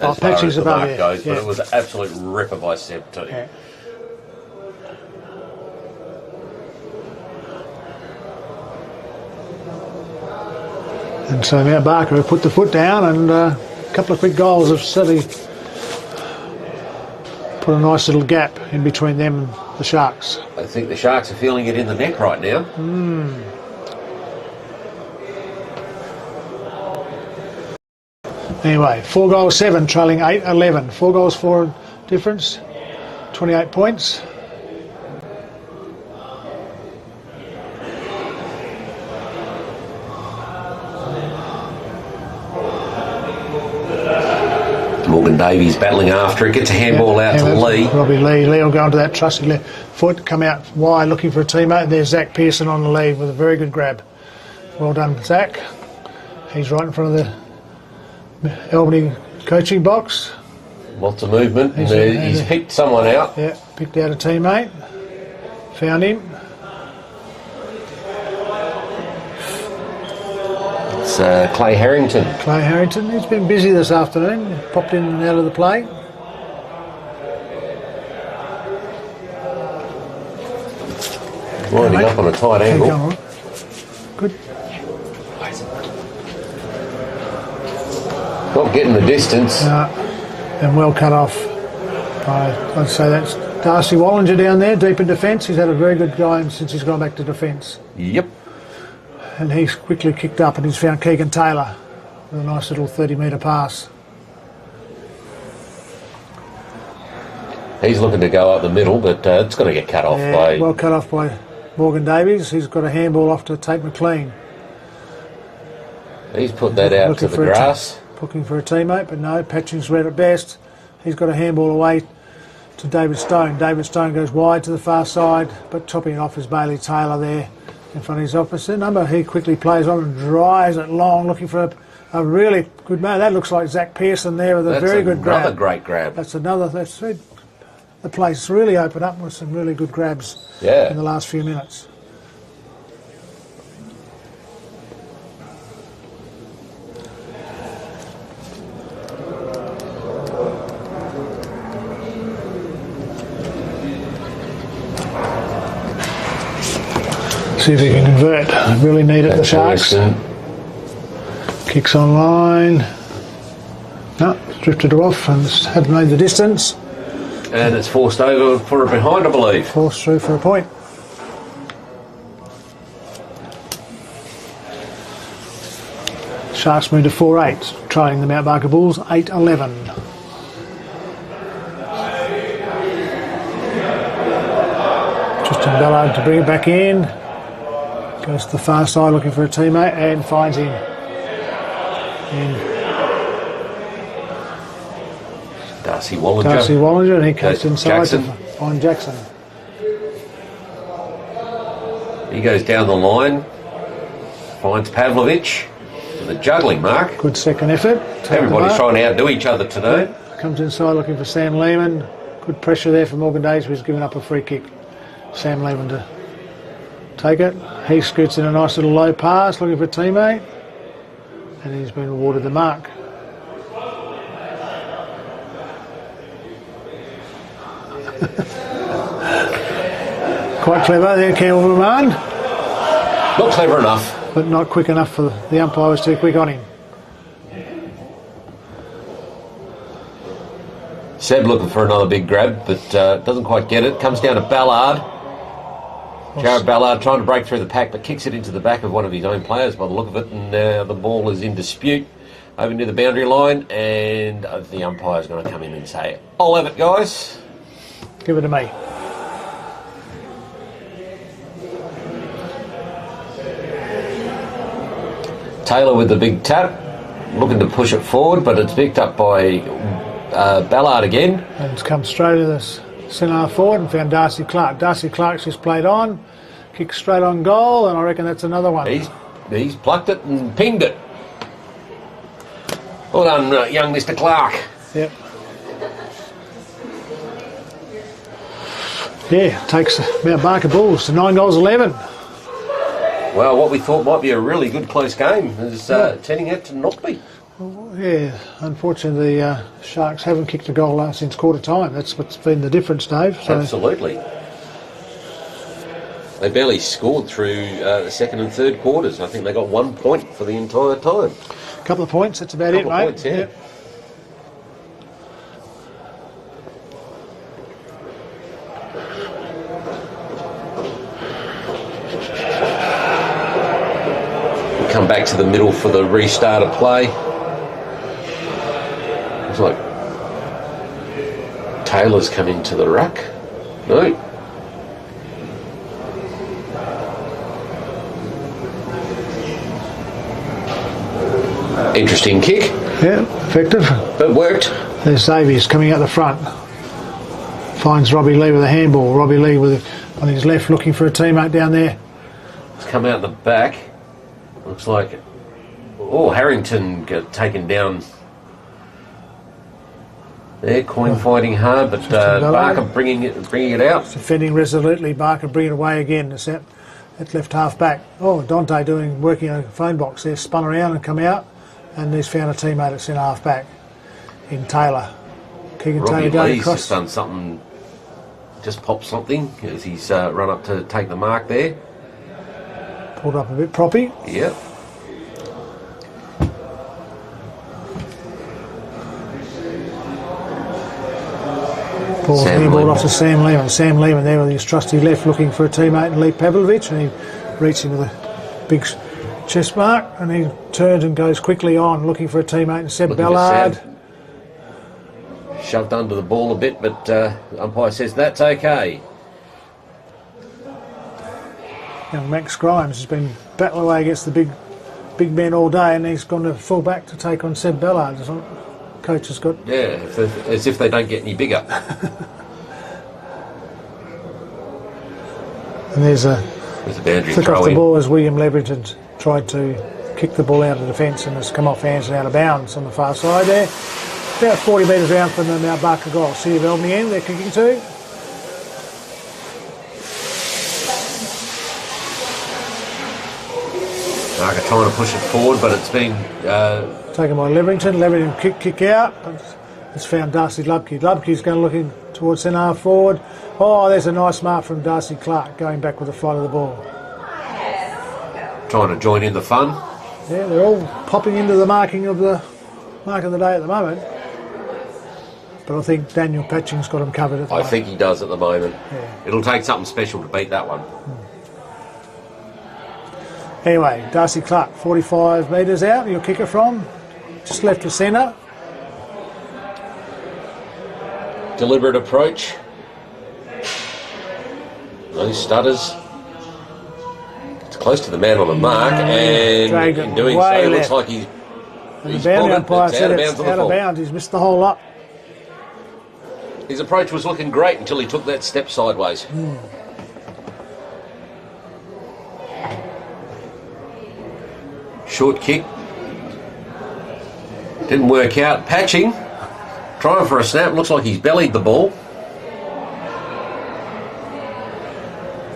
Oh, As far Patching's as the above mark it, goes, yeah. but it was an absolute ripper by Seb too. Yeah. And so now Barker put the foot down, and a couple of quick goals have certainly put a nice little gap in between them and the Sharks. I think the Sharks are feeling it in the neck right now. Anyway, 4 goals 7, trailing 8-11. 4 goals 4 difference, 28 points. Morgan Davies battling after it, gets a handball out to Lee. Robbie Lee. Lee will go into that trusty left foot, come out wide looking for a teammate. And there's Zach Pearson on the lead with a very good grab. Well done, Zach. He's right in front of the Albany coaching box. Lots of movement. He's picked someone out. Yeah, picked out a teammate. Found him. It's Clay Harrington. Clay Harrington. He's been busy this afternoon. Popped in and out of the play. Winding up on a tight Keep angle. going. Good. Not getting the distance. And well cut off. I'd say that's Darcy Wallinger down there, deep in defence. He's had a very good game since he's gone back to defence. Yep. And he's quickly kicked up and he's found Keegan Taylor with a nice little 30-metre pass. He's looking to go up the middle, but it's going to get cut off by... Well cut off by Morgan Davies. He's got a handball off to Tate McLean. He's put that out to the grass. Looking for a teammate, but no, Patching's read at best. He's got a handball away to David Stone. David Stone goes wide to the far side, but topping it off is Bailey Taylor there in front of his opposite number. He quickly plays on and drives it long, looking for a really good man. That looks like Zach Pearson there with a very good grab. Another great grab. That's the place really opened up with some really good grabs in the last few minutes. See if he can convert. Really need it, the Sharks. Kicks on line. No, drifted off and hadn't made the distance. And it's forced over for a behind, I believe. Forced through for a point. Sharks move to 4-8, trailing the Mount Barker Bulls 8-11. Tristan Ballard to bring it back in. Goes to the far side looking for a teammate and finds him. Darcy Wallinger. And he cuts inside to find Jackson. He goes down the line, finds Pavlovich with a juggling mark. Good second effort. Everybody's trying to outdo each other today. Comes inside looking for Sam Lehman. Good pressure there for Morgan Davies, who's given up a free kick. Sam Lehman to take it. He scoots in a nice little low pass, looking for a teammate, and he's been awarded the mark. Quite clever there, Kelvin, Not clever enough. but not quick enough for the umpire. Was too quick on him. Seb looking for another big grab, but doesn't quite get it. Comes down to Ballard. Jared Ballard trying to break through the pack, but kicks it into the back of one of his own players by the look of it, and the ball is in dispute over near the boundary line, and the umpire's going to come in and say, "I'll have it, guys." Give it to me. Taylor with the big tap, looking to push it forward, but it's picked up by Ballard again. And it's come straight to the centre half forward and found Darcy Clark. Darcy Clark's just played on, kicked straight on goal, and I reckon that's another one. He's plucked it and pinged it. Well done, young Mr. Clark. Yep. Yeah, takes Mount Barker Bulls to 9 goals 11. Well, what we thought might be a really good close game is turning out to not be. Yeah, unfortunately the Sharks haven't kicked a goal since quarter time. That's what's been the difference, Dave. So. Absolutely. They barely scored through the second and third quarters. I think they got 1 point for the entire time. A couple of points, that's about it, mate. Points, yeah. Yep. Come back to the middle for the restart of play. Looks like Taylor's come into the ruck. No. Interesting kick. Yeah, effective. But worked. There's Davies coming out the front. Finds Robbie Lee with a handball. Robbie Lee on his left looking for a teammate down there. It's come out the back. Looks like, Harrington got taken down there. Coyne fighting hard, but Barker bringing it out. Defending resolutely. Barker bringing it away again. It's that left half back. Oh, Dante working on a phone box there, spun around and come out, and he's found a teammate at centre half back in Taylor. Keegan Taylor Robbie going Lee's across. just done something, just popped something as he's run up to take the mark there. Pulled up a bit proppy. Yep. Ball's handballed off to Sam Lehman. Sam Lehman there with his trusty left looking for a teammate in Lee Pavlovich, and he reaches him with a big chest mark, and he turns and goes quickly on looking for a teammate in Seb Ballard. Shoved under the ball a bit, but umpire says that's okay. Young Max Grimes has been battling away against the big men all day, and he's gone to full back to take on Seb Ballard. Coach has got... Yeah, as if they don't get any bigger. And there's a boundary flick throw off the in. ball as William Leverington tried to kick the ball out of defence and has come off hands and out of bounds on the far side there. About 40 metres out from the Mount Barker goal. City of Albany end they're kicking to. Barker trying to push it forward, but it's been... Taken by Leverington. Leverington kick out. It's found Darcy Lubke. Lubke's going looking towards centre half forward. Oh, there's a nice mark from Darcy Clark going back with the flight of the ball. Trying to join in the fun. Yeah, they're all popping into the mark of the day at the moment. But I think Daniel Patching's got him covered at the moment. I think he does at the moment. Yeah. It'll take something special to beat that one. Anyway, Darcy Clark, 45 metres out, you'll kick it from. Just left to centre. Deliberate approach. No stutters. It's close to the man on the mark, and in doing so, it looks like he's the boundary umpire said out of bounds it's on the out of full. bounds. He's missed the whole lot. His approach was looking great until he took that step sideways. Short kick. Didn't work out. Patching. Trying for a snap. Looks like he's bellied the ball.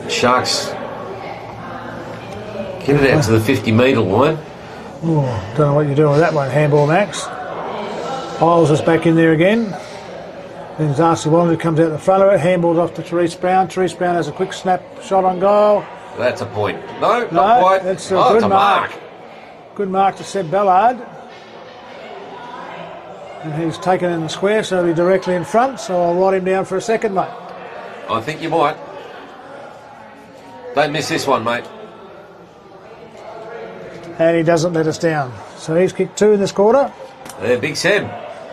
Sharks Get it out to the 50-metre line. Oh, don't know what you're doing with that one, handball Max. Isles is back in there again. Then Darcy Wallen comes out the front of it, handballs off to Therese Brown. Therese Brown has a quick snap shot on goal. That's a point. No, not quite. That's a good it's a mark. Good mark to Seb Ballard. And he's taken in the square, so he'll be directly in front, so I'll write him down for a second, mate. I think you might. Don't miss this one, mate. And he doesn't let us down. So he's kicked 2 in this quarter. Big Seb.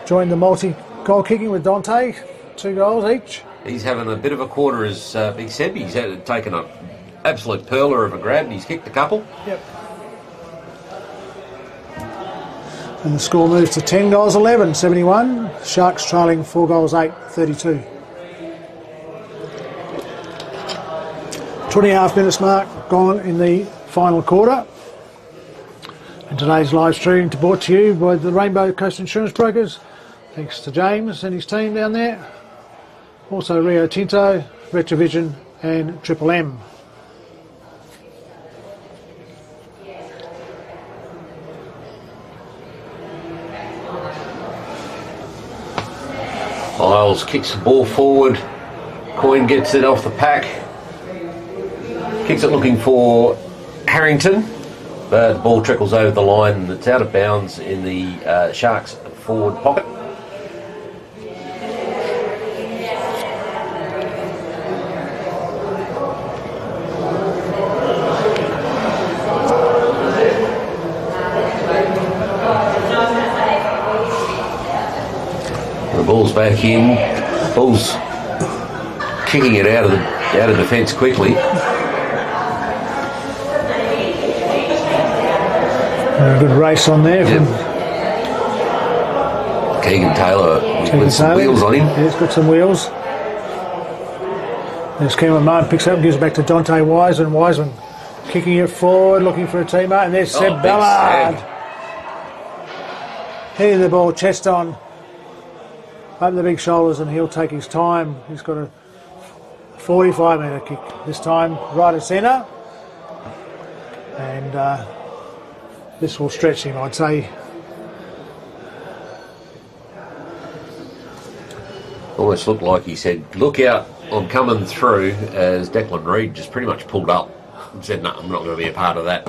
Joined the multi-goal kicking with Dante. 2 goals each. He's having a bit of a quarter as Big Seb. He's taken an absolute perler of a grab and he's kicked a couple. Yep. And the score moves to 10 goals 11, 71. Sharks trailing 4 goals 8, 32. 20.5 minutes mark gone in the final quarter. And today's live stream brought to you by the Rainbow Coast Insurance Brokers. Thanks to James and his team down there. Also Rio Tinto, Retrovision and Triple M. Isles kicks the ball forward. Coyne gets it off the pack. Kicks it looking for Harrington. But the ball trickles over the line and it's out of bounds in the Sharks forward pocket. The ball's back in. Ball's kicking it out of defence quickly. A good race on there. Yep. Keegan Taylor with some wheels on him. Yeah, he's got some wheels. There's Cameron Martin picks up and gives it back to Dante Wiseman. Wiseman kicking it forward, looking for a teammate, and there's Seb Ballard. Hitting the ball chest on. Open the big shoulders and he'll take his time. He's got a 45-metre kick this time, right at centre. And this will stretch him, I'd say. Almost looked like he said, "Look out, I'm coming through," as Declan Reid just pretty much pulled up and said, "No, I'm not going to be a part of that."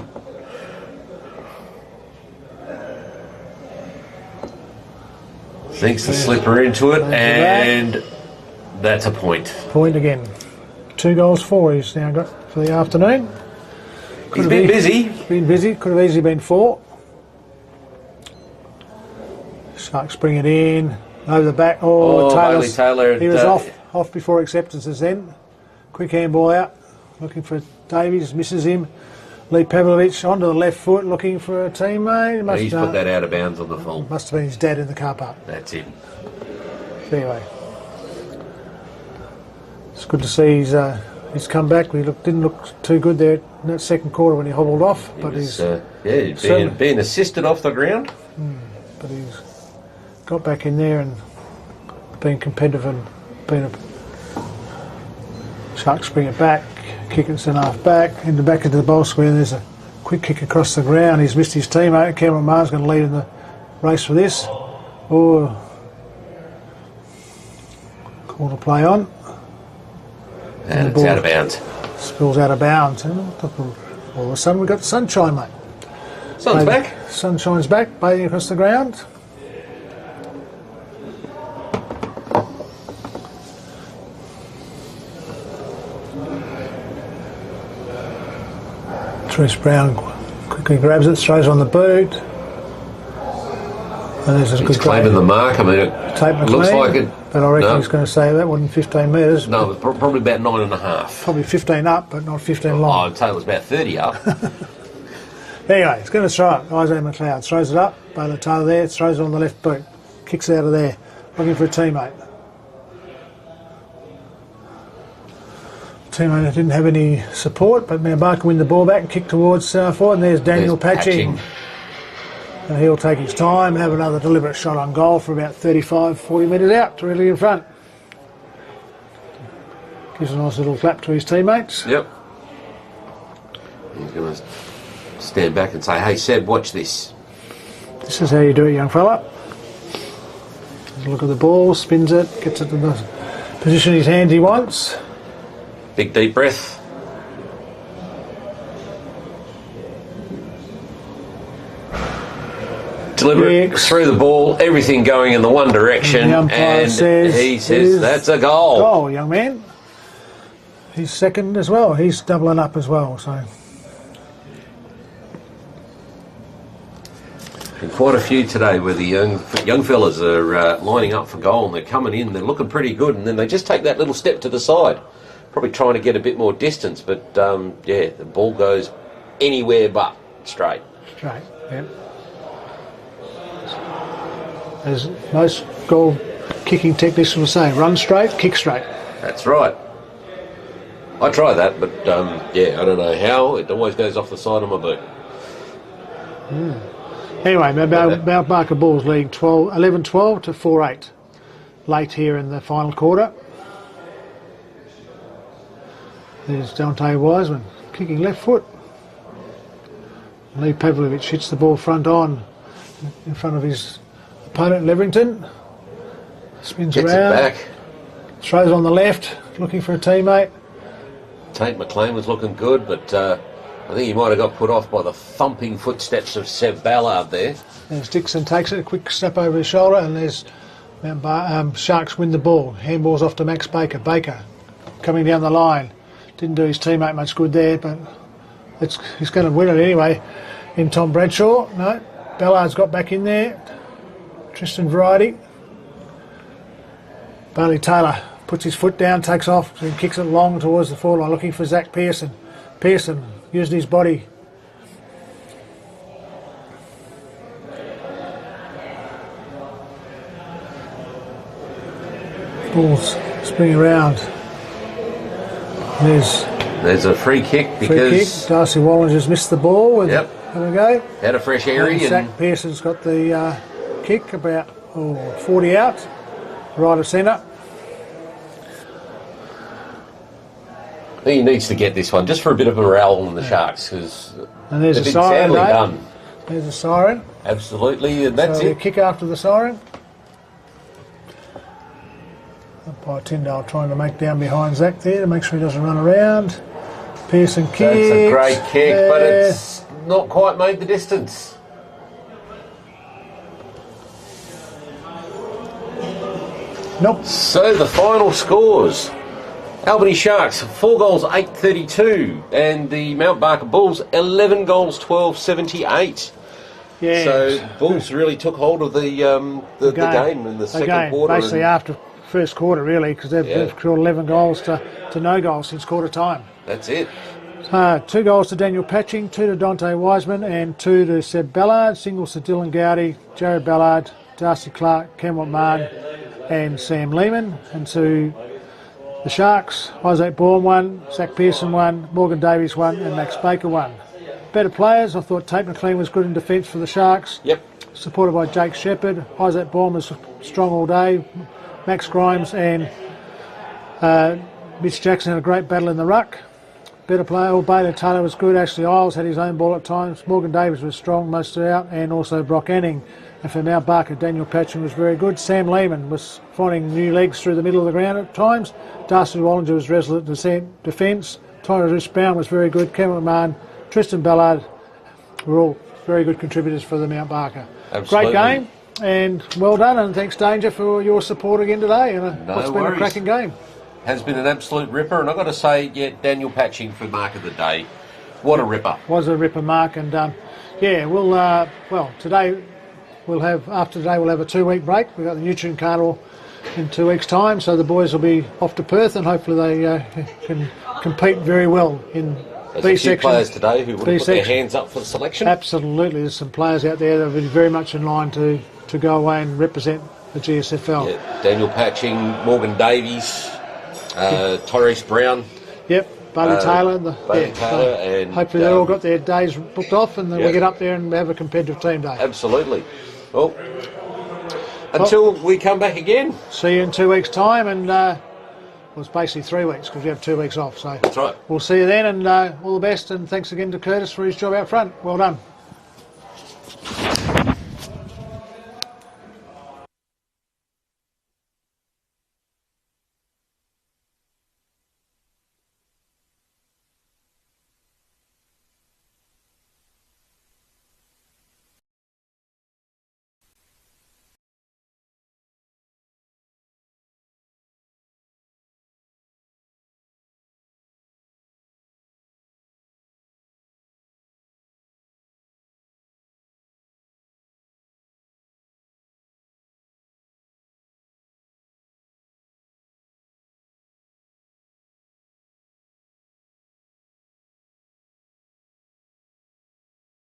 Thinks the slipper into it, and that's a point. Point again. 2 goals 4 he's now got for the afternoon. He's been busy. Been busy. Could have easily been 4. Sharks bring it in over the back. Taylor. He was off before acceptances then. Quick handball out, looking for Davies, misses him. Lee Pavlovich onto the left foot, looking for a teammate. He's put that out of bounds on the full. Must have been his dad in the car park. That's him. Anyway, it's good to see he's come back. We didn't look too good there in that second quarter when he hobbled off. He's being assisted off the ground. But he's got back in there and been competitive and been Sharks bring it back, kick it centre half back, back into the bowl square. There's a quick kick across the ground. He's missed his teammate. Cameron Marr's going to lead in the race for this. Call to play on. And it's out of bounds. Spills out of bounds. And all of a sudden we've got sunshine, mate. Sun's back. Sunshine's back, bathing across the ground. Therese Brown quickly grabs it, throws on the boot. And there's a He's good claiming the mark. I mean, it looks like it. But I reckon he's going to say that wasn't 15 metres. No, probably about 9.5. Probably 15 up, but not 15 long. I'd say it was about 30 up. Anyway, he's going to throw it. Isaiah McLeod throws it up. Baylor Taylor there, throws it on the left boot. Kicks it out of there, looking for a teammate. Teammate didn't have any support, but now Barker win the ball back and kick towards forward, and there's Daniel Patching. And he'll take his time, have another deliberate shot on goal for about 35, 40 metres out, directly in front. Gives a nice little clap to his teammates. Yep. He's going to stand back and say, hey, Seb, watch this. This is how you do it, young fella. Look at the ball, spins it, gets it to the position his hand he wants. Big deep breath. Deliberate through the ball, everything going in the one direction, and he says that's a goal. Goal, young man. He's second as well. He's doubling up as well. So, and quite a few today where the young fellas are lining up for goal and they're coming in. They're looking pretty good, and then they just take that little step to the side, probably trying to get a bit more distance. But yeah, the ball goes anywhere but straight. Straight. Yeah. As most goal kicking technicians will say, run straight, kick straight. That's right. I try that, but yeah, I don't know how. It always goes off the side of my boot. Anyway, Mount Barker Bulls leading 11-12 to 4-8 late here in the final quarter. There's Dante Wiseman kicking left foot. Lee Pavlovich hits the ball front on in front of his opponent Leverington. Spins Gets around. it back. Throws on the left, looking for a teammate. Tate McLean was looking good, but I think he might have got put off by the thumping footsteps of Seb Ballard there. There's Dixon takes it, a quick snap over his shoulder, and there's Sharks win the ball. Handball's off to Max Baker. Baker coming down the line. Didn't do his teammate much good there, but he's going to win it anyway. In Tom Bradshaw, no. Ballard's got back in there. Tristan Variety. Bailey Taylor puts his foot down, takes off, and kicks it long towards the forward line, looking for Zach Pearson. Pearson using his body. Ball's spinning around. There's a free kick because Darcy Wallinger's missed the ball. Yep. There we go. Had a fresh area. Zach Pearson's got the kick about 40 out, right of centre. I think he needs to get this one just for a bit of morale on the Sharks because there's they've a been siren, sadly mate. done. There's a siren. Absolutely, and that's so it. Kick after the siren. Umpire Tyndale trying to make down behind Zach there to make sure he doesn't run around. Pearson kicks. That's a great kick, but it's not quite made the distance. Nope. So the final scores. Albany Sharks 4 goals 8-32 and the Mount Barker Bulls 11 goals 12-78. Yeah. So Bulls really took hold of the game in the second quarter. Basically after first quarter really, because they've scored 11 goals to no goals since quarter time. That's it. 2 goals to Daniel Patching, 2 to Dante Wiseman and 2 to Seb Ballard. Singles to Dylan Gowdy, Jared Ballard, Darcy Clark, Cameron Marn and Sam Lehman. And to the Sharks, Isaac Bourne 1, Zach Pearson 1, Morgan Davies 1 and Max Baker 1. Better players, I thought Tate McLean was good in defence for the Sharks. Yep. Supported by Jake Shepherd. Isaac Bourne was strong all day. Max Grimes and Mitch Jackson had a great battle in the ruck. Better player, Bailey Taylor was good. Ashley Isles had his own ball at times. Morgan Davies was strong most out, and also Brock Anning. And for Mount Barker, Daniel Patchen was very good. Sam Lehman was finding new legs through the middle of the ground at times. Darcy Wallinger was resolute defence. Tyrus Brown was very good. Cameron Mann, Tristan Ballard were all very good contributors for the Mount Barker. Absolutely. Great game, and well done, and thanks Danger for your support again today. And it's been a cracking game. Has been an absolute ripper, and I've got to say, Daniel Patching for Mark of the Day. What a ripper. Was a ripper, Mark, and today we'll have a 2-week break. We've got the nutrient carnival in 2 weeks' time, so the boys will be off to Perth, and hopefully they can compete very well in There's B a few section. players today who would have put their hands up for the selection. Absolutely, there's some players out there that have been very much in line to go away and represent the GSFL. Yeah, Daniel Patching, Morgan Davies, Tyrese Brown. Yep, Bailey Taylor. And hopefully they've all got their days booked off, and then we get up there and have a competitive team day. Absolutely. Well, until we come back again. See you in 2 weeks' time, and Well, it's basically 3 weeks because we have 2 weeks off. So That's right. we'll see you then, and all the best. And thanks again to Curtis for his job out front. Well done.